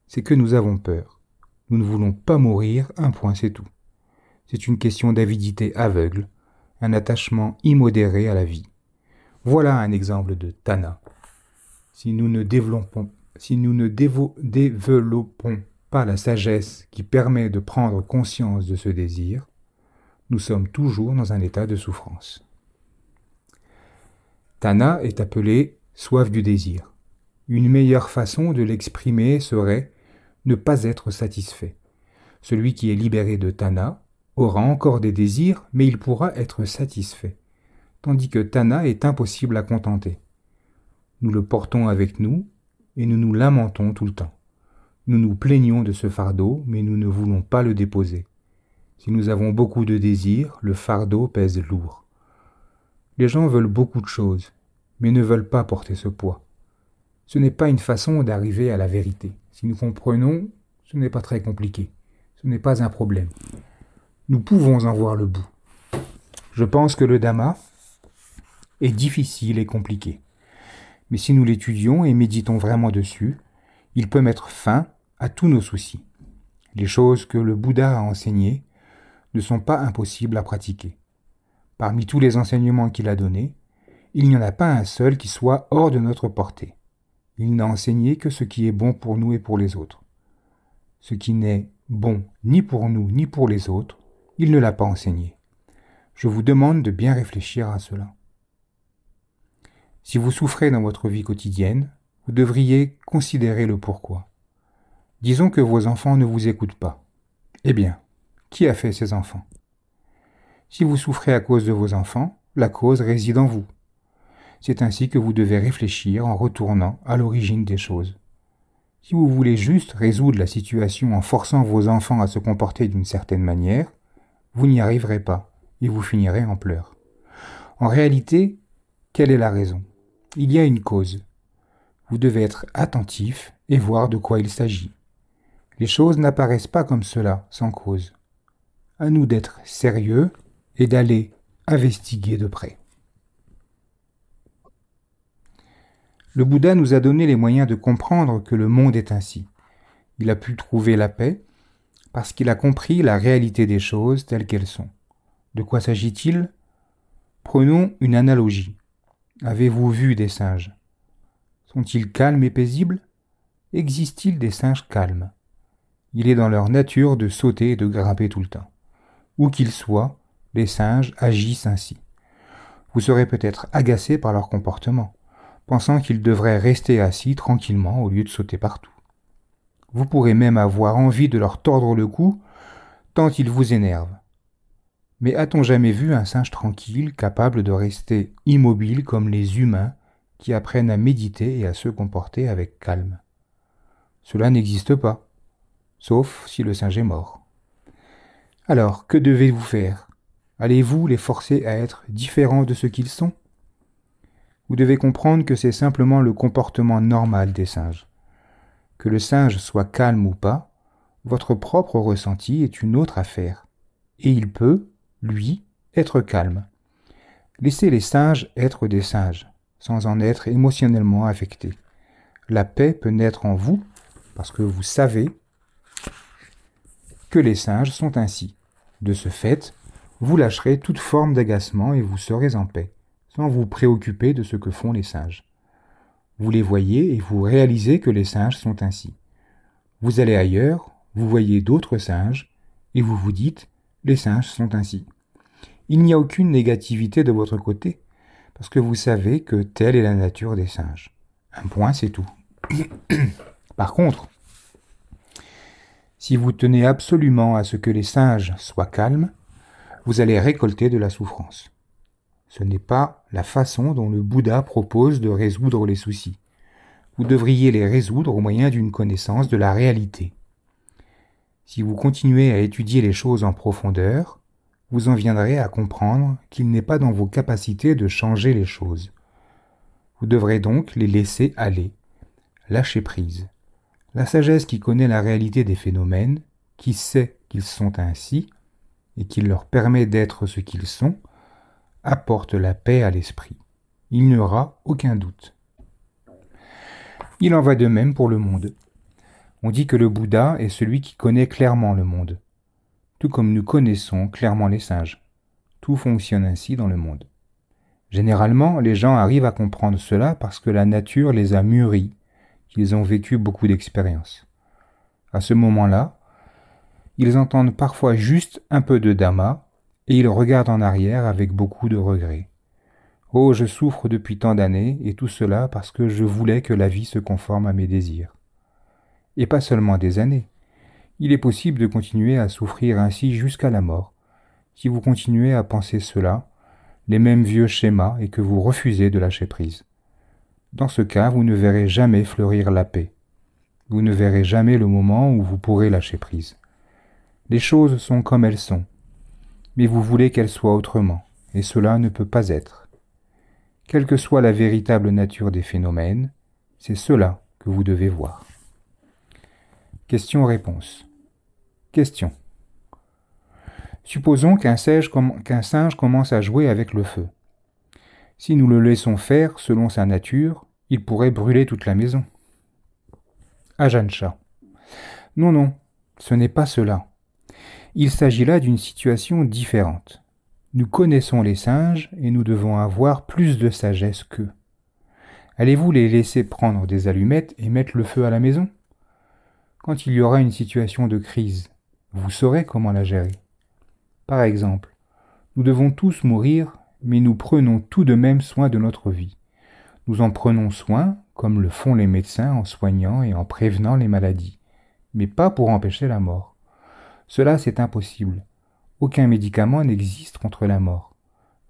c'est que nous avons peur. Nous ne voulons pas mourir, un point c'est tout. C'est une question d'avidité aveugle, un attachement immodéré à la vie. Voilà un exemple de Tanha. Si nous ne développons pas la sagesse qui permet de prendre conscience de ce désir, nous sommes toujours dans un état de souffrance. Tanha est appelé soif du désir. Une meilleure façon de l'exprimer serait ne pas être satisfait. Celui qui est libéré de Tanha aura encore des désirs, mais il pourra être satisfait, tandis que Tanha est impossible à contenter. Nous le portons avec nous et nous nous lamentons tout le temps. Nous nous plaignons de ce fardeau, mais nous ne voulons pas le déposer. Si nous avons beaucoup de désirs, le fardeau pèse lourd. Les gens veulent beaucoup de choses, mais ne veulent pas porter ce poids. Ce n'est pas une façon d'arriver à la vérité. Si nous comprenons, ce n'est pas très compliqué. Ce n'est pas un problème. Nous pouvons en voir le bout. Je pense que le Dhamma est difficile et compliqué. Mais si nous l'étudions et méditons vraiment dessus, il peut mettre fin à tous nos soucis. Les choses que le Bouddha a enseignées ne sont pas impossibles à pratiquer. Parmi tous les enseignements qu'il a donnés, il n'y en a pas un seul qui soit hors de notre portée. Il n'a enseigné que ce qui est bon pour nous et pour les autres. Ce qui n'est bon ni pour nous ni pour les autres, il ne l'a pas enseigné. Je vous demande de bien réfléchir à cela. Si vous souffrez dans votre vie quotidienne, vous devriez considérer le pourquoi. Disons que vos enfants ne vous écoutent pas. Eh bien, qui a fait ces enfants? Si vous souffrez à cause de vos enfants, la cause réside en vous. C'est ainsi que vous devez réfléchir en retournant à l'origine des choses. Si vous voulez juste résoudre la situation en forçant vos enfants à se comporter d'une certaine manière, vous n'y arriverez pas et vous finirez en pleurs. En réalité, quelle est la raison? Il y a une cause. Vous devez être attentif et voir de quoi il s'agit. Les choses n'apparaissent pas comme cela, sans cause. À nous d'être sérieux et d'aller investiguer de près. Le Bouddha nous a donné les moyens de comprendre que le monde est ainsi. Il a pu trouver la paix parce qu'il a compris la réalité des choses telles qu'elles sont. De quoi s'agit-il? Prenons une analogie. Avez-vous vu des singes? Sont-ils calmes et paisibles? Existe-t-il des singes calmes? Il est dans leur nature de sauter et de grimper tout le temps. Où qu'ils soient, les singes agissent ainsi. Vous serez peut-être agacé par leur comportement, pensant qu'ils devraient rester assis tranquillement au lieu de sauter partout. Vous pourrez même avoir envie de leur tordre le cou, tant ils vous énervent. Mais a-t-on jamais vu un singe tranquille, capable de rester immobile comme les humains qui apprennent à méditer et à se comporter avec calme? Cela n'existe pas, sauf si le singe est mort. Alors, que devez-vous faire? Allez-vous les forcer à être différents de ce qu'ils sont? Vous devez comprendre que c'est simplement le comportement normal des singes. Que le singe soit calme ou pas, votre propre ressenti est une autre affaire. Et il peut, lui, être calme. Laissez les singes être des singes, sans en être émotionnellement affectés. La paix peut naître en vous, parce que vous savez que les singes sont ainsi. De ce fait, vous lâcherez toute forme d'agacement et vous serez en paix, sans vous préoccuper de ce que font les singes. Vous les voyez et vous réalisez que les singes sont ainsi. Vous allez ailleurs, vous voyez d'autres singes, et vous vous dites « les singes sont ainsi ». Il n'y a aucune négativité de votre côté, parce que vous savez que telle est la nature des singes. Un point, c'est tout. Par contre, si vous tenez absolument à ce que les singes soient calmes, vous allez récolter de la souffrance. Ce n'est pas la façon dont le Bouddha propose de résoudre les soucis. Vous devriez les résoudre au moyen d'une connaissance de la réalité. Si vous continuez à étudier les choses en profondeur, vous en viendrez à comprendre qu'il n'est pas dans vos capacités de changer les choses. Vous devrez donc les laisser aller, lâcher prise. La sagesse qui connaît la réalité des phénomènes, qui sait qu'ils sont ainsi, et qui leur permet d'être ce qu'ils sont, apporte la paix à l'esprit. Il n'y aura aucun doute. Il en va de même pour le monde. On dit que le Bouddha est celui qui connaît clairement le monde, tout comme nous connaissons clairement les singes. Tout fonctionne ainsi dans le monde. Généralement, les gens arrivent à comprendre cela parce que la nature les a mûris, qu'ils ont vécu beaucoup d'expériences. À ce moment-là, ils entendent parfois juste un peu de Dhamma et ils regardent en arrière avec beaucoup de regrets. Oh, je souffre depuis tant d'années et tout cela parce que je voulais que la vie se conforme à mes désirs. Et pas seulement des années. Il est possible de continuer à souffrir ainsi jusqu'à la mort, si vous continuez à penser cela, les mêmes vieux schémas, et que vous refusez de lâcher prise. Dans ce cas, vous ne verrez jamais fleurir la paix. Vous ne verrez jamais le moment où vous pourrez lâcher prise. Les choses sont comme elles sont, mais vous voulez qu'elles soient autrement, et cela ne peut pas être. Quelle que soit la véritable nature des phénomènes, c'est cela que vous devez voir. Question-réponse. Question. Supposons qu'un singe commence à jouer avec le feu. Si nous le laissons faire selon sa nature, il pourrait brûler toute la maison. Ajancha. Non, non, ce n'est pas cela. Il s'agit là d'une situation différente. Nous connaissons les singes et nous devons avoir plus de sagesse qu'eux. Allez-vous les laisser prendre des allumettes et mettre le feu à la maison? Quand il y aura une situation de crise, vous saurez comment la gérer. Par exemple, nous devons tous mourir, mais nous prenons tout de même soin de notre vie. Nous en prenons soin, comme le font les médecins en soignant et en prévenant les maladies, mais pas pour empêcher la mort. Cela, c'est impossible. Aucun médicament n'existe contre la mort.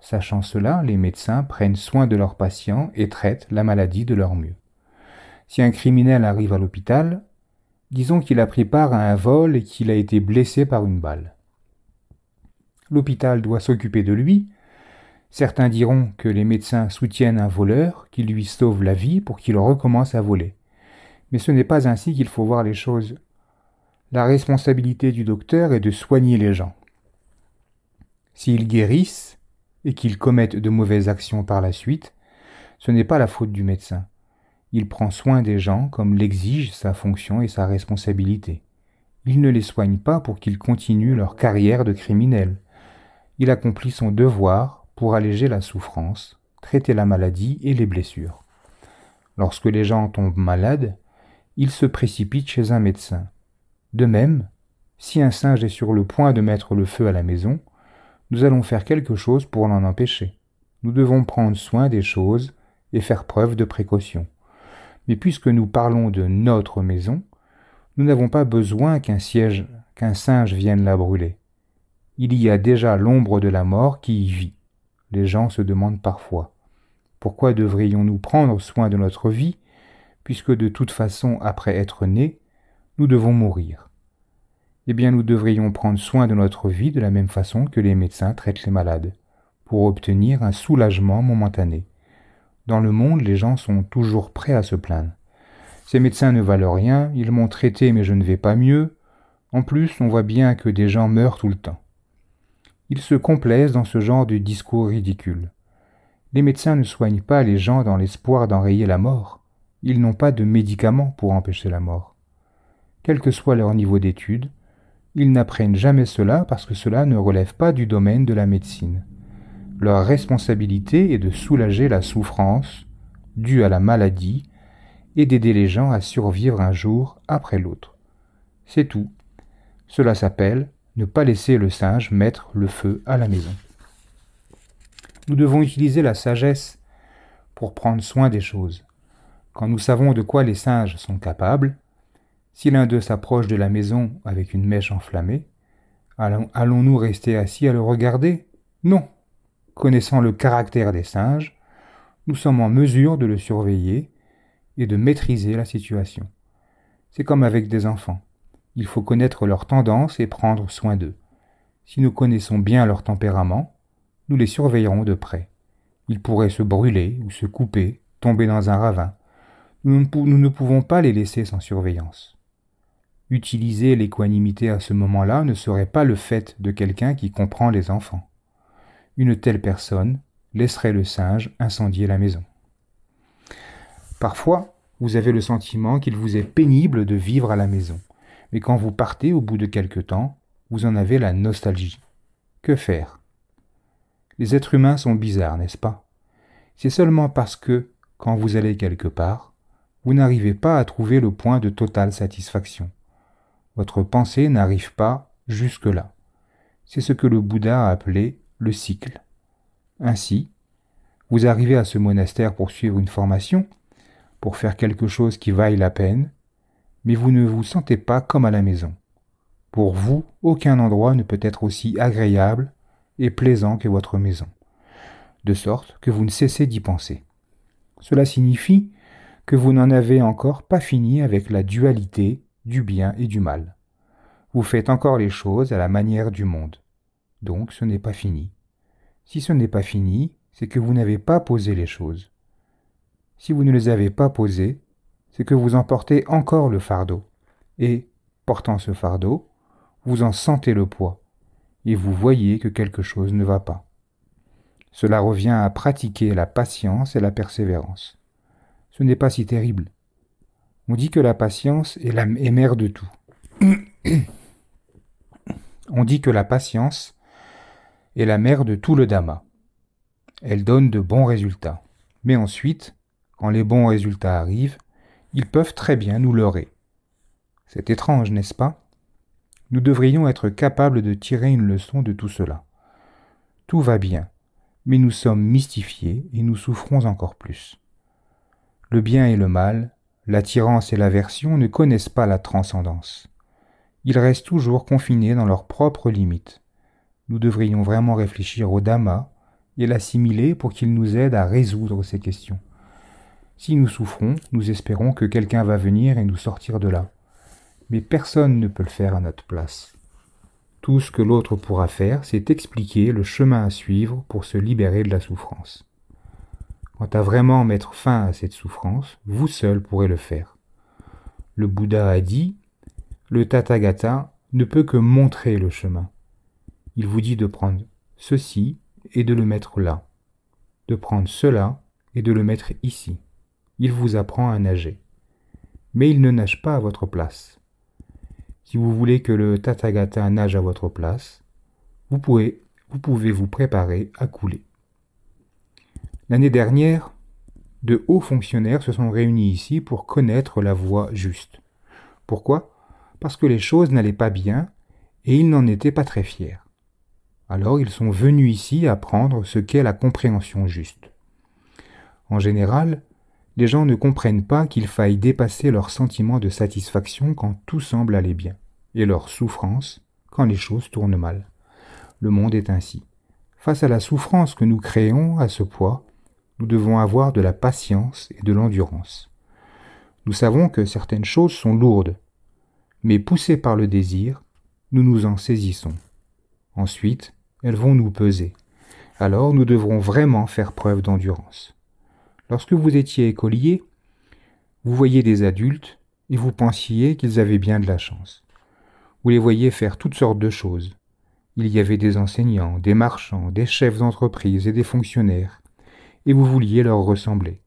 Sachant cela, les médecins prennent soin de leurs patients et traitent la maladie de leur mieux. Si un criminel arrive à l'hôpital, disons qu'il a pris part à un vol et qu'il a été blessé par une balle. L'hôpital doit s'occuper de lui. Certains diront que les médecins soutiennent un voleur qui lui sauve la vie pour qu'il recommence à voler. Mais ce n'est pas ainsi qu'il faut voir les choses. La responsabilité du docteur est de soigner les gens. S'ils guérissent et qu'ils commettent de mauvaises actions par la suite, ce n'est pas la faute du médecin. Il prend soin des gens comme l'exige sa fonction et sa responsabilité. Il ne les soigne pas pour qu'ils continuent leur carrière de criminels. Il accomplit son devoir pour alléger la souffrance, traiter la maladie et les blessures. Lorsque les gens tombent malades, ils se précipitent chez un médecin. De même, si un singe est sur le point de mettre le feu à la maison, nous allons faire quelque chose pour l'en empêcher. Nous devons prendre soin des choses et faire preuve de précaution. Mais puisque nous parlons de notre maison, nous n'avons pas besoin qu'un singe vienne la brûler. Il y a déjà l'ombre de la mort qui y vit. Les gens se demandent parfois, pourquoi devrions-nous prendre soin de notre vie, puisque de toute façon, après être nés, nous devons mourir? Eh bien, nous devrions prendre soin de notre vie de la même façon que les médecins traitent les malades, pour obtenir un soulagement momentané. Dans le monde, les gens sont toujours prêts à se plaindre. Ces médecins ne valent rien, ils m'ont traité mais je ne vais pas mieux. En plus, on voit bien que des gens meurent tout le temps. Ils se complaisent dans ce genre de discours ridicule. Les médecins ne soignent pas les gens dans l'espoir d'enrayer la mort. Ils n'ont pas de médicaments pour empêcher la mort. Quel que soit leur niveau d'études, ils n'apprennent jamais cela parce que cela ne relève pas du domaine de la médecine. Leur responsabilité est de soulager la souffrance due à la maladie et d'aider les gens à survivre un jour après l'autre. C'est tout. Cela s'appelle ne pas laisser le singe mettre le feu à la maison. Nous devons utiliser la sagesse pour prendre soin des choses. Quand nous savons de quoi les singes sont capables, si l'un d'eux s'approche de la maison avec une mèche enflammée, allons-nous rester assis à le regarder? Non. Connaissant le caractère des singes, nous sommes en mesure de le surveiller et de maîtriser la situation. C'est comme avec des enfants. Il faut connaître leurs tendances et prendre soin d'eux. Si nous connaissons bien leur tempérament, nous les surveillerons de près. Ils pourraient se brûler ou se couper, tomber dans un ravin. Nous ne pouvons pas les laisser sans surveillance. Utiliser l'équanimité à ce moment-là ne serait pas le fait de quelqu'un qui comprend les enfants. Une telle personne laisserait le singe incendier la maison. Parfois, vous avez le sentiment qu'il vous est pénible de vivre à la maison. Mais quand vous partez au bout de quelque temps, vous en avez la nostalgie. Que faire? Les êtres humains sont bizarres, n'est-ce pas? C'est seulement parce que, quand vous allez quelque part, vous n'arrivez pas à trouver le point de totale satisfaction. Votre pensée n'arrive pas jusque-là. C'est ce que le Bouddha a appelé le cycle. Ainsi, vous arrivez à ce monastère pour suivre une formation, pour faire quelque chose qui vaille la peine, mais vous ne vous sentez pas comme à la maison. Pour vous, aucun endroit ne peut être aussi agréable et plaisant que votre maison, de sorte que vous ne cessez d'y penser. Cela signifie que vous n'en avez encore pas fini avec la dualité du bien et du mal. Vous faites encore les choses à la manière du monde. Donc ce n'est pas fini. Si ce n'est pas fini, c'est que vous n'avez pas posé les choses. Si vous ne les avez pas posées, c'est que vous en portez encore le fardeau. Et, portant ce fardeau, vous en sentez le poids, et vous voyez que quelque chose ne va pas. Cela revient à pratiquer la patience et la persévérance. Ce n'est pas si terrible. On dit que la patience est mère de tout. On dit que la patience est la mère de tout le dhamma. Elle donne de bons résultats. Mais ensuite, quand les bons résultats arrivent, ils peuvent très bien nous leurrer. C'est étrange, n'est-ce pas? Nous devrions être capables de tirer une leçon de tout cela. Tout va bien, mais nous sommes mystifiés et nous souffrons encore plus. Le bien et le mal, l'attirance et l'aversion ne connaissent pas la transcendance. Ils restent toujours confinés dans leurs propres limites. Nous devrions vraiment réfléchir au Dhamma et l'assimiler pour qu'il nous aide à résoudre ces questions. Si nous souffrons, nous espérons que quelqu'un va venir et nous sortir de là. Mais personne ne peut le faire à notre place. Tout ce que l'autre pourra faire, c'est expliquer le chemin à suivre pour se libérer de la souffrance. Quant à vraiment mettre fin à cette souffrance, vous seul pourrez le faire. Le Bouddha a dit, le Tathagata ne peut que montrer le chemin. Il vous dit de prendre ceci et de le mettre là, de prendre cela et de le mettre ici. Il vous apprend à nager. Mais il ne nage pas à votre place. Si vous voulez que le Tathagata nage à votre place, vous pouvez vous préparer à couler. L'année dernière, de hauts fonctionnaires se sont réunis ici pour connaître la voie juste. Pourquoi? Parce que les choses n'allaient pas bien et ils n'en étaient pas très fiers. Alors ils sont venus ici apprendre ce qu'est la compréhension juste. En général, les gens ne comprennent pas qu'il faille dépasser leur sentiment de satisfaction quand tout semble aller bien, et leur souffrance quand les choses tournent mal. Le monde est ainsi. Face à la souffrance que nous créons à ce poids, nous devons avoir de la patience et de l'endurance. Nous savons que certaines choses sont lourdes, mais poussés par le désir, nous nous en saisissons. Ensuite, elles vont nous peser. Alors nous devrons vraiment faire preuve d'endurance. Lorsque vous étiez écolier, vous voyiez des adultes et vous pensiez qu'ils avaient bien de la chance. Vous les voyiez faire toutes sortes de choses. Il y avait des enseignants, des marchands, des chefs d'entreprise et des fonctionnaires, et vous vouliez leur ressembler.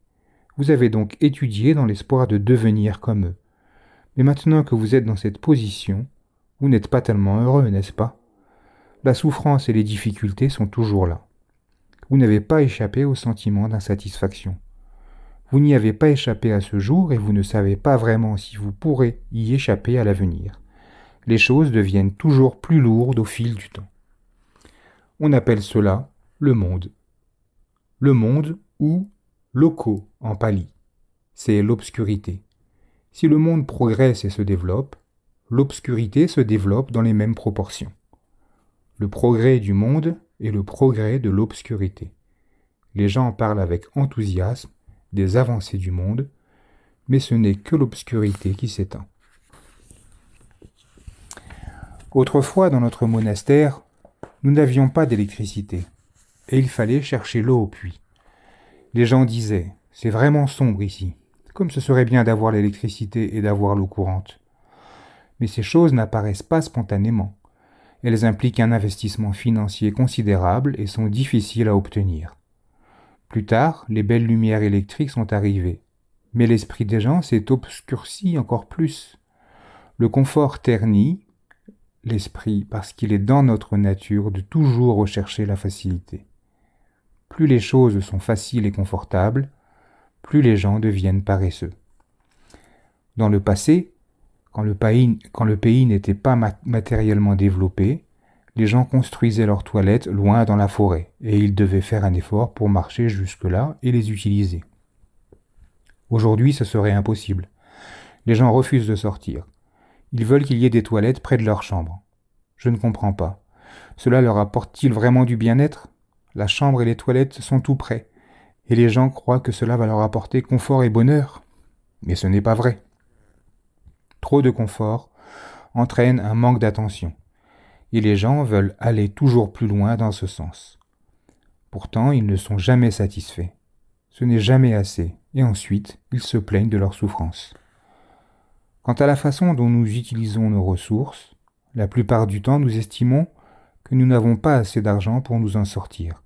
Vous avez donc étudié dans l'espoir de devenir comme eux. Mais maintenant que vous êtes dans cette position, vous n'êtes pas tellement heureux, n'est-ce pas? La souffrance et les difficultés sont toujours là. Vous n'avez pas échappé au sentiment d'insatisfaction. Vous n'y avez pas échappé à ce jour et vous ne savez pas vraiment si vous pourrez y échapper à l'avenir. Les choses deviennent toujours plus lourdes au fil du temps. On appelle cela le monde. Le monde ou loko en pali, c'est l'obscurité. Si le monde progresse et se développe, l'obscurité se développe dans les mêmes proportions. Le progrès du monde est le progrès de l'obscurité. Les gens parlent avec enthousiasme des avancées du monde, mais ce n'est que l'obscurité qui s'éteint. Autrefois, dans notre monastère, nous n'avions pas d'électricité, et il fallait chercher l'eau au puits. Les gens disaient, c'est vraiment sombre ici, comme ce serait bien d'avoir l'électricité et d'avoir l'eau courante. Mais ces choses n'apparaissent pas spontanément. Elles impliquent un investissement financier considérable et sont difficiles à obtenir. Plus tard, les belles lumières électriques sont arrivées, mais l'esprit des gens s'est obscurci encore plus. Le confort ternit l'esprit parce qu'il est dans notre nature de toujours rechercher la facilité. Plus les choses sont faciles et confortables, plus les gens deviennent paresseux. Dans le passé, quand le pays n'était pas matériellement développé, les gens construisaient leurs toilettes loin dans la forêt, et ils devaient faire un effort pour marcher jusque-là et les utiliser. Aujourd'hui, ce serait impossible. Les gens refusent de sortir. Ils veulent qu'il y ait des toilettes près de leur chambre. Je ne comprends pas. Cela leur apporte-t-il vraiment du bien-être? La chambre et les toilettes sont tout près, et les gens croient que cela va leur apporter confort et bonheur. Mais ce n'est pas vrai. Trop de confort entraîne un manque d'attention, et les gens veulent aller toujours plus loin dans ce sens. Pourtant, ils ne sont jamais satisfaits. Ce n'est jamais assez, et ensuite, ils se plaignent de leur souffrance. Quant à la façon dont nous utilisons nos ressources, la plupart du temps, nous estimons que nous n'avons pas assez d'argent pour nous en sortir,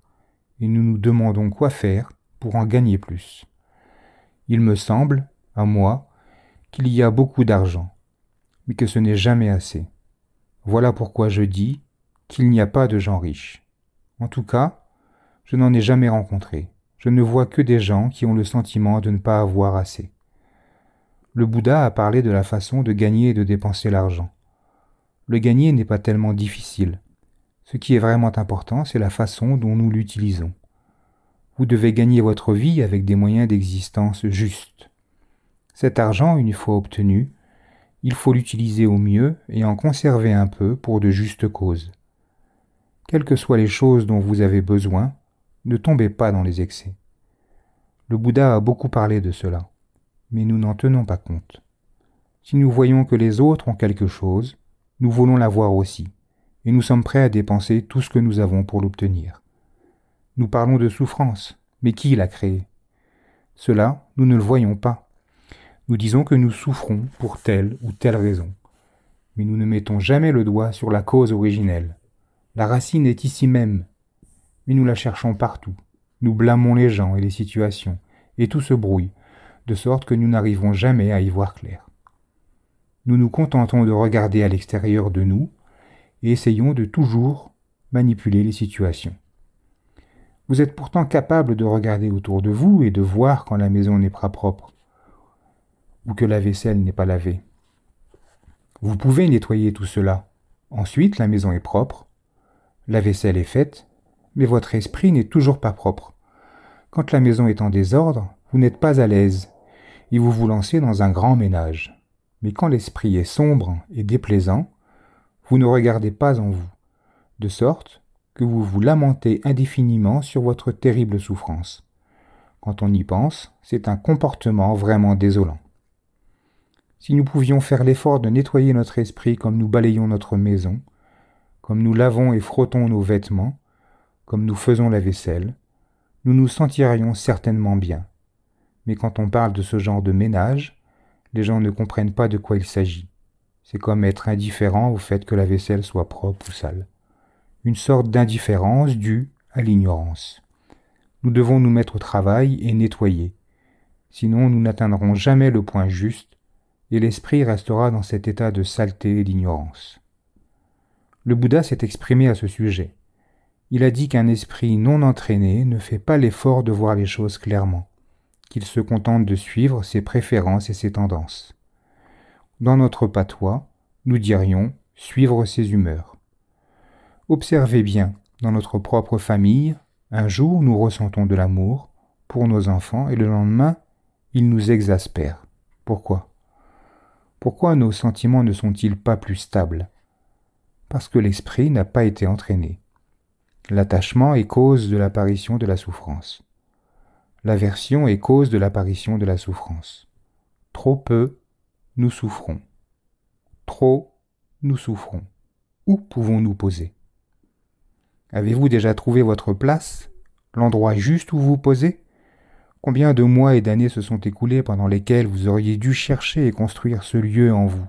et nous nous demandons quoi faire pour en gagner plus. Il me semble, à moi, qu'il y a beaucoup d'argent, mais que ce n'est jamais assez. Voilà pourquoi je dis qu'il n'y a pas de gens riches. En tout cas, je n'en ai jamais rencontré. Je ne vois que des gens qui ont le sentiment de ne pas avoir assez. Le Bouddha a parlé de la façon de gagner et de dépenser l'argent. Le gagner n'est pas tellement difficile. Ce qui est vraiment important, c'est la façon dont nous l'utilisons. Vous devez gagner votre vie avec des moyens d'existence justes. Cet argent, une fois obtenu, il faut l'utiliser au mieux et en conserver un peu pour de justes causes. Quelles que soient les choses dont vous avez besoin, ne tombez pas dans les excès. Le Bouddha a beaucoup parlé de cela, mais nous n'en tenons pas compte. Si nous voyons que les autres ont quelque chose, nous voulons l'avoir aussi, et nous sommes prêts à dépenser tout ce que nous avons pour l'obtenir. Nous parlons de souffrance, mais qui l'a créée? Cela, nous ne le voyons pas. Nous disons que nous souffrons pour telle ou telle raison, mais nous ne mettons jamais le doigt sur la cause originelle. La racine est ici même, mais nous la cherchons partout. Nous blâmons les gens et les situations, et tout se brouille, de sorte que nous n'arriverons jamais à y voir clair. Nous nous contentons de regarder à l'extérieur de nous, et essayons de toujours manipuler les situations. Vous êtes pourtant capable de regarder autour de vous et de voir quand la maison n'est pas propre, ou que la vaisselle n'est pas lavée. Vous pouvez nettoyer tout cela. Ensuite, la maison est propre, la vaisselle est faite, mais votre esprit n'est toujours pas propre. Quand la maison est en désordre, vous n'êtes pas à l'aise, et vous vous lancez dans un grand ménage. Mais quand l'esprit est sombre et déplaisant, vous ne regardez pas en vous, de sorte que vous vous lamentez indéfiniment sur votre terrible souffrance. Quand on y pense, c'est un comportement vraiment désolant. Si nous pouvions faire l'effort de nettoyer notre esprit comme nous balayons notre maison, comme nous lavons et frottons nos vêtements, comme nous faisons la vaisselle, nous nous sentirions certainement bien. Mais quand on parle de ce genre de ménage, les gens ne comprennent pas de quoi il s'agit. C'est comme être indifférent au fait que la vaisselle soit propre ou sale. Une sorte d'indifférence due à l'ignorance. Nous devons nous mettre au travail et nettoyer. Sinon, nous n'atteindrons jamais le point juste et l'esprit restera dans cet état de saleté et d'ignorance. Le Bouddha s'est exprimé à ce sujet. Il a dit qu'un esprit non entraîné ne fait pas l'effort de voir les choses clairement, qu'il se contente de suivre ses préférences et ses tendances. Dans notre patois, nous dirions suivre ses humeurs. Observez bien, dans notre propre famille, un jour nous ressentons de l'amour pour nos enfants et le lendemain, ils nous exaspèrent. Pourquoi? Pourquoi nos sentiments ne sont-ils pas plus stables? Parce que l'esprit n'a pas été entraîné. L'attachement est cause de l'apparition de la souffrance. L'aversion est cause de l'apparition de la souffrance. Trop peu, nous souffrons. Trop, nous souffrons. Où pouvons-nous poser? Avez-vous déjà trouvé votre place, l'endroit juste où vous posez? Combien de mois et d'années se sont écoulés pendant lesquels vous auriez dû chercher et construire ce lieu en vous,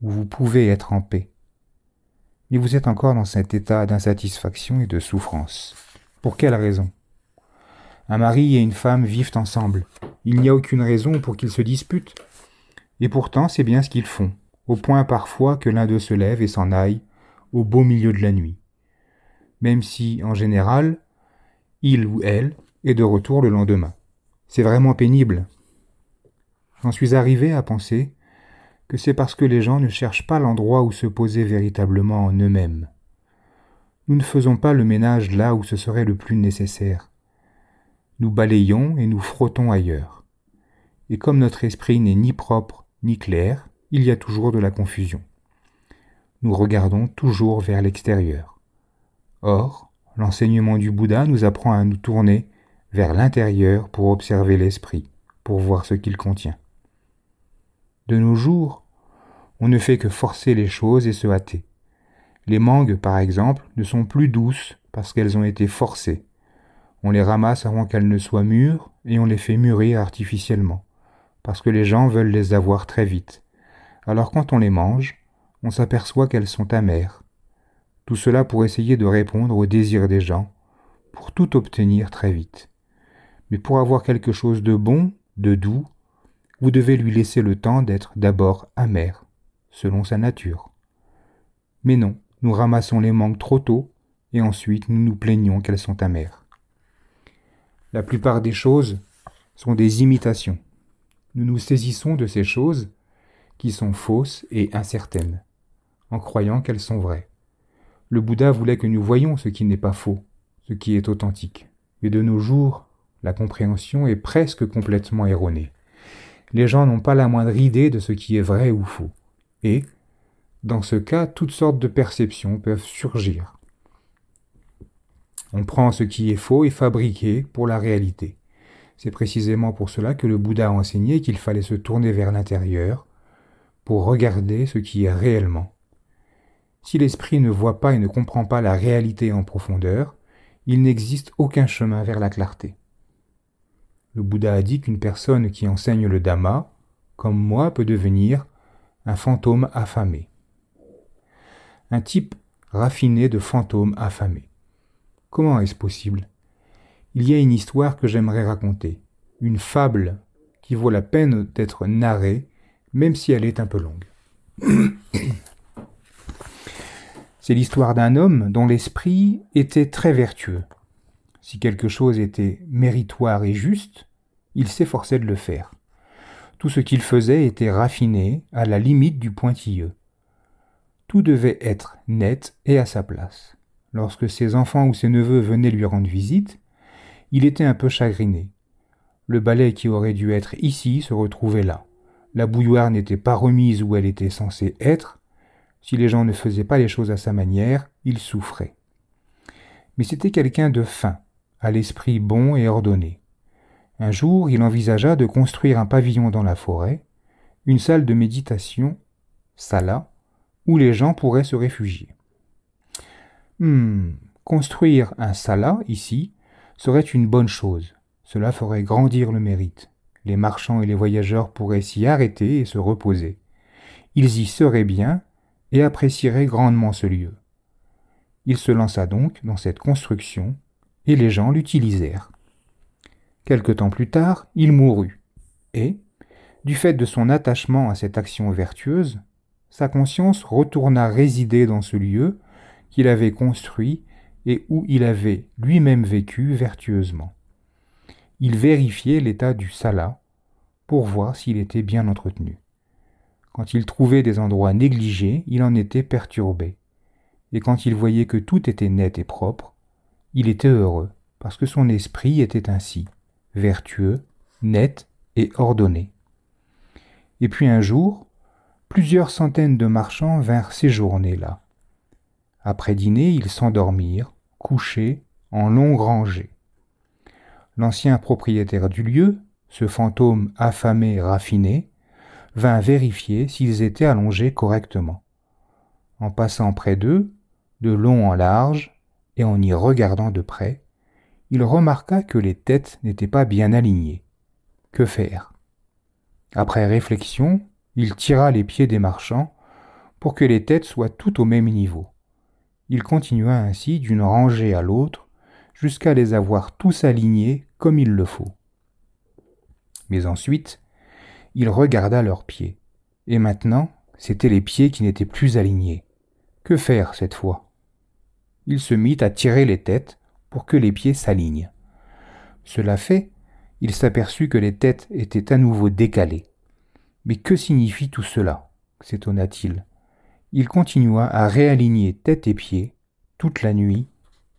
où vous pouvez être en paix? Mais vous êtes encore dans cet état d'insatisfaction et de souffrance. Pour quelle raison? Un mari et une femme vivent ensemble. Il n'y a aucune raison pour qu'ils se disputent. Et pourtant, c'est bien ce qu'ils font, au point parfois que l'un d'eux se lève et s'en aille au beau milieu de la nuit. Même si, en général, il ou elle est de retour le lendemain. C'est vraiment pénible. J'en suis arrivé à penser que c'est parce que les gens ne cherchent pas l'endroit où se poser véritablement en eux-mêmes. Nous ne faisons pas le ménage là où ce serait le plus nécessaire. Nous balayons et nous frottons ailleurs. Et comme notre esprit n'est ni propre ni clair, il y a toujours de la confusion. Nous regardons toujours vers l'extérieur. Or, l'enseignement du Bouddha nous apprend à nous tourner vers l'intérieur pour observer l'esprit, pour voir ce qu'il contient. De nos jours, on ne fait que forcer les choses et se hâter. Les mangues, par exemple, ne sont plus douces parce qu'elles ont été forcées. On les ramasse avant qu'elles ne soient mûres et on les fait mûrir artificiellement, parce que les gens veulent les avoir très vite. Alors quand on les mange, on s'aperçoit qu'elles sont amères. Tout cela pour essayer de répondre aux désirs des gens, pour tout obtenir très vite. Mais pour avoir quelque chose de bon, de doux, vous devez lui laisser le temps d'être d'abord amer, selon sa nature. Mais non, nous ramassons les mangues trop tôt, et ensuite nous nous plaignons qu'elles sont amères. La plupart des choses sont des imitations. Nous nous saisissons de ces choses qui sont fausses et incertaines, en croyant qu'elles sont vraies. Le Bouddha voulait que nous voyions ce qui n'est pas faux, ce qui est authentique. Et de nos jours, la compréhension est presque complètement erronée. Les gens n'ont pas la moindre idée de ce qui est vrai ou faux. Et, dans ce cas, toutes sortes de perceptions peuvent surgir. On prend ce qui est faux et fabriqué pour la réalité. C'est précisément pour cela que le Bouddha a enseigné qu'il fallait se tourner vers l'intérieur pour regarder ce qui est réellement. Si l'esprit ne voit pas et ne comprend pas la réalité en profondeur, il n'existe aucun chemin vers la clarté. Le Bouddha a dit qu'une personne qui enseigne le Dhamma, comme moi, peut devenir un fantôme affamé. Un type raffiné de fantôme affamé. Comment est-ce possible? Il y a une histoire que j'aimerais raconter, une fable qui vaut la peine d'être narrée, même si elle est un peu longue. C'est l'histoire d'un homme dont l'esprit était très vertueux. Si quelque chose était méritoire et juste, il s'efforçait de le faire. Tout ce qu'il faisait était raffiné, à la limite du pointilleux. Tout devait être net et à sa place. Lorsque ses enfants ou ses neveux venaient lui rendre visite, il était un peu chagriné. Le balai qui aurait dû être ici se retrouvait là. La bouilloire n'était pas remise où elle était censée être. Si les gens ne faisaient pas les choses à sa manière, il souffrait. Mais c'était quelqu'un de fin, à l'esprit bon et ordonné. Un jour, il envisagea de construire un pavillon dans la forêt, une salle de méditation, sala, où les gens pourraient se réfugier. Construire un sala, ici, serait une bonne chose. Cela ferait grandir le mérite. Les marchands et les voyageurs pourraient s'y arrêter et se reposer. Ils y seraient bien et apprécieraient grandement ce lieu. Il se lança donc dans cette construction et les gens l'utilisèrent. Quelque temps plus tard, il mourut et, du fait de son attachement à cette action vertueuse, sa conscience retourna résider dans ce lieu qu'il avait construit et où il avait lui-même vécu vertueusement. Il vérifiait l'état du sala pour voir s'il était bien entretenu. Quand il trouvait des endroits négligés, il en était perturbé. Et quand il voyait que tout était net et propre, il était heureux, parce que son esprit était ainsi, vertueux, net et ordonné. Et puis un jour, plusieurs centaines de marchands vinrent séjourner là. Après dîner, ils s'endormirent, couchés, en longues rangées. L'ancien propriétaire du lieu, ce fantôme affamé et raffiné, vint vérifier s'ils étaient allongés correctement. En passant près d'eux, de long en large, et en y regardant de près, il remarqua que les têtes n'étaient pas bien alignées. Que faire? Après réflexion, il tira les pieds des marchands pour que les têtes soient toutes au même niveau. Il continua ainsi d'une rangée à l'autre jusqu'à les avoir tous alignés comme il le faut. Mais ensuite, il regarda leurs pieds, et maintenant, c'étaient les pieds qui n'étaient plus alignés. Que faire cette fois? Il se mit à tirer les têtes pour que les pieds s'alignent. Cela fait, il s'aperçut que les têtes étaient à nouveau décalées. Mais que signifie tout cela? S'étonna-t-il. Il continua à réaligner tête et pieds toute la nuit,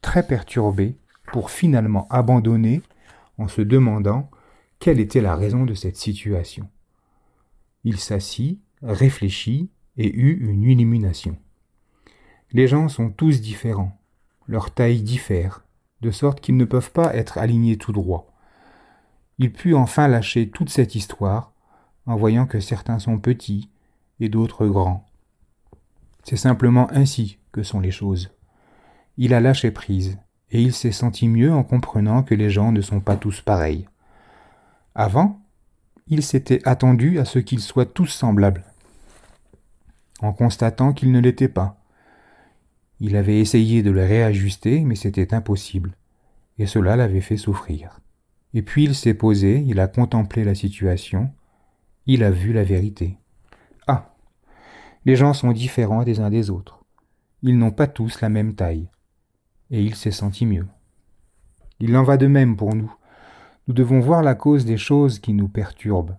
très perturbé, pour finalement abandonner en se demandant quelle était la raison de cette situation. Il s'assit, réfléchi et eut une illumination. Les gens sont tous différents, leur taille diffère, de sorte qu'ils ne peuvent pas être alignés tout droit. Il put enfin lâcher toute cette histoire en voyant que certains sont petits et d'autres grands. C'est simplement ainsi que sont les choses. Il a lâché prise et il s'est senti mieux en comprenant que les gens ne sont pas tous pareils. Avant, il s'était attendu à ce qu'ils soient tous semblables, en constatant qu'ils ne l'étaient pas. Il avait essayé de le réajuster, mais c'était impossible, et cela l'avait fait souffrir. Et puis il s'est posé, il a contemplé la situation, il a vu la vérité. Ah, les gens sont différents des uns des autres. Ils n'ont pas tous la même taille. Et il s'est senti mieux. Il en va de même pour nous. Nous devons voir la cause des choses qui nous perturbent.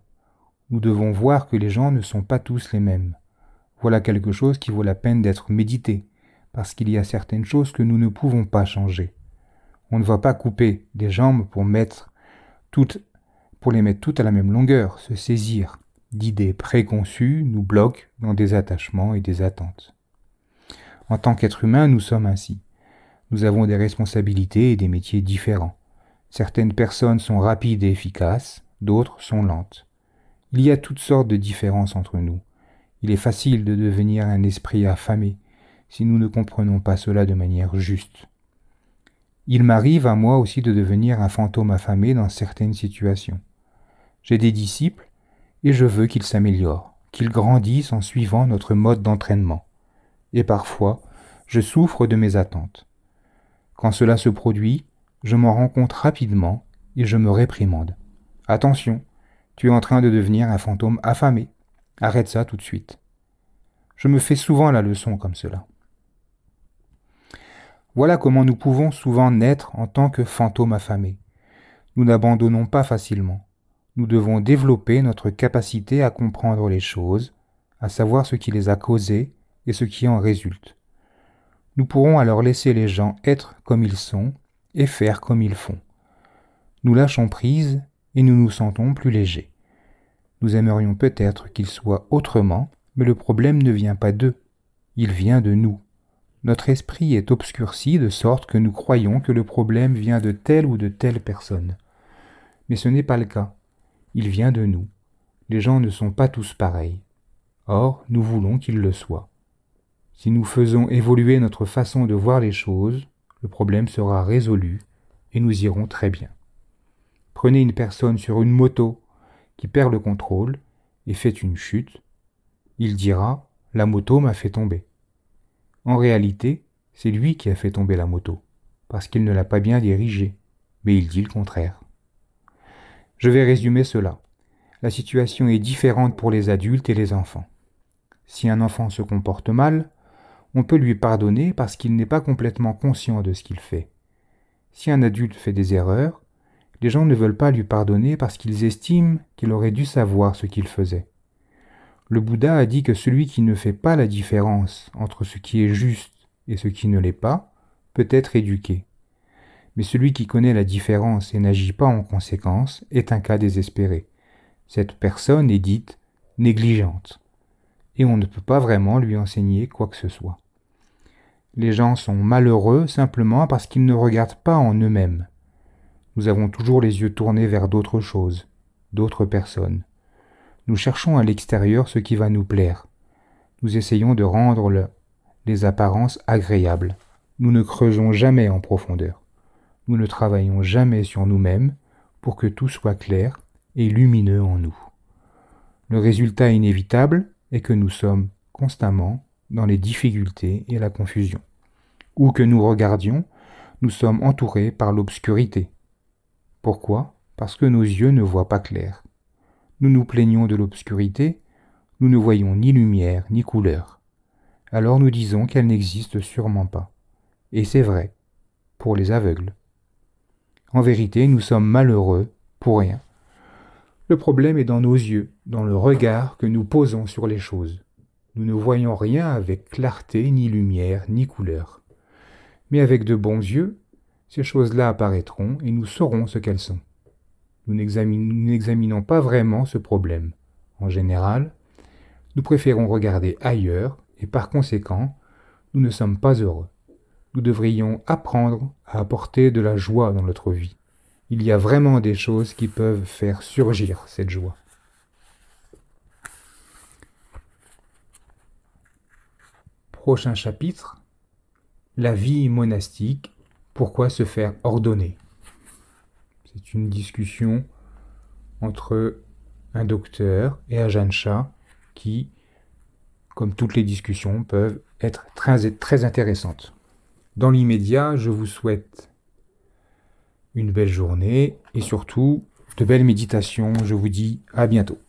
Nous devons voir que les gens ne sont pas tous les mêmes. Voilà quelque chose qui vaut la peine d'être médité, parce qu'il y a certaines choses que nous ne pouvons pas changer. On ne va pas couper des jambes pour les mettre toutes à la même longueur, se saisir d'idées préconçues nous bloquent dans des attachements et des attentes. En tant qu'être humain, nous sommes ainsi. Nous avons des responsabilités et des métiers différents. Certaines personnes sont rapides et efficaces, d'autres sont lentes. Il y a toutes sortes de différences entre nous. Il est facile de devenir un esprit affamé si nous ne comprenons pas cela de manière juste. Il m'arrive à moi aussi de devenir un fantôme affamé dans certaines situations. J'ai des disciples et je veux qu'ils s'améliorent, qu'ils grandissent en suivant notre mode d'entraînement. Et parfois, je souffre de mes attentes. Quand cela se produit, je m'en rends compte rapidement et je me réprimande. Attention, tu es en train de devenir un fantôme affamé. Arrête ça tout de suite. Je me fais souvent la leçon comme cela. Voilà comment nous pouvons souvent naître en tant que fantômes affamés. Nous n'abandonnons pas facilement. Nous devons développer notre capacité à comprendre les choses, à savoir ce qui les a causées et ce qui en résulte. Nous pourrons alors laisser les gens être comme ils sont et faire comme ils font. Nous lâchons prise et nous nous sentons plus légers. Nous aimerions peut-être qu'ils soient autrement, mais le problème ne vient pas d'eux, il vient de nous. Notre esprit est obscurci de sorte que nous croyons que le problème vient de telle ou de telle personne. Mais ce n'est pas le cas, il vient de nous. Les gens ne sont pas tous pareils. Or, nous voulons qu'ils le soient. Si nous faisons évoluer notre façon de voir les choses, le problème sera résolu et nous irons très bien. Prenez une personne sur une moto qui perd le contrôle et fait une chute. Il dira « la moto m'a fait tomber ». En réalité, c'est lui qui a fait tomber la moto, parce qu'il ne l'a pas bien dirigée, mais il dit le contraire. Je vais résumer cela. La situation est différente pour les adultes et les enfants. Si un enfant se comporte mal, on peut lui pardonner parce qu'il n'est pas complètement conscient de ce qu'il fait. Si un adulte fait des erreurs, les gens ne veulent pas lui pardonner parce qu'ils estiment qu'il aurait dû savoir ce qu'il faisait. Le Bouddha a dit que celui qui ne fait pas la différence entre ce qui est juste et ce qui ne l'est pas peut être éduqué. Mais celui qui connaît la différence et n'agit pas en conséquence est un cas désespéré. Cette personne est dite négligente. Et on ne peut pas vraiment lui enseigner quoi que ce soit. Les gens sont malheureux simplement parce qu'ils ne regardent pas en eux-mêmes. Nous avons toujours les yeux tournés vers d'autres choses, d'autres personnes. Nous cherchons à l'extérieur ce qui va nous plaire. Nous essayons de rendre les apparences agréables. Nous ne creusons jamais en profondeur. Nous ne travaillons jamais sur nous-mêmes pour que tout soit clair et lumineux en nous. Le résultat inévitable est que nous sommes constamment dans les difficultés et la confusion. Où que nous regardions, nous sommes entourés par l'obscurité. Pourquoi ? Parce que nos yeux ne voient pas clair. Nous nous plaignons de l'obscurité, nous ne voyons ni lumière ni couleur. Alors nous disons qu'elle n'existe sûrement pas. Et c'est vrai, pour les aveugles. En vérité, nous sommes malheureux pour rien. Le problème est dans nos yeux, dans le regard que nous posons sur les choses. Nous ne voyons rien avec clarté, ni lumière, ni couleur. Mais avec de bons yeux, ces choses-là apparaîtront et nous saurons ce qu'elles sont. Nous n'examinons pas vraiment ce problème. En général, Nous préférons regarder ailleurs et par conséquent, nous ne sommes pas heureux. Nous devrions apprendre à apporter de la joie dans notre vie. Il y a vraiment des choses qui peuvent faire surgir cette joie. Prochain chapitre, la vie monastique, pourquoi se faire ordonner? C'est une discussion entre un docteur et Ajahn Chah qui, comme toutes les discussions, peuvent être très intéressantes. Dans l'immédiat, je vous souhaite une belle journée et surtout de belles méditations. Je vous dis à bientôt.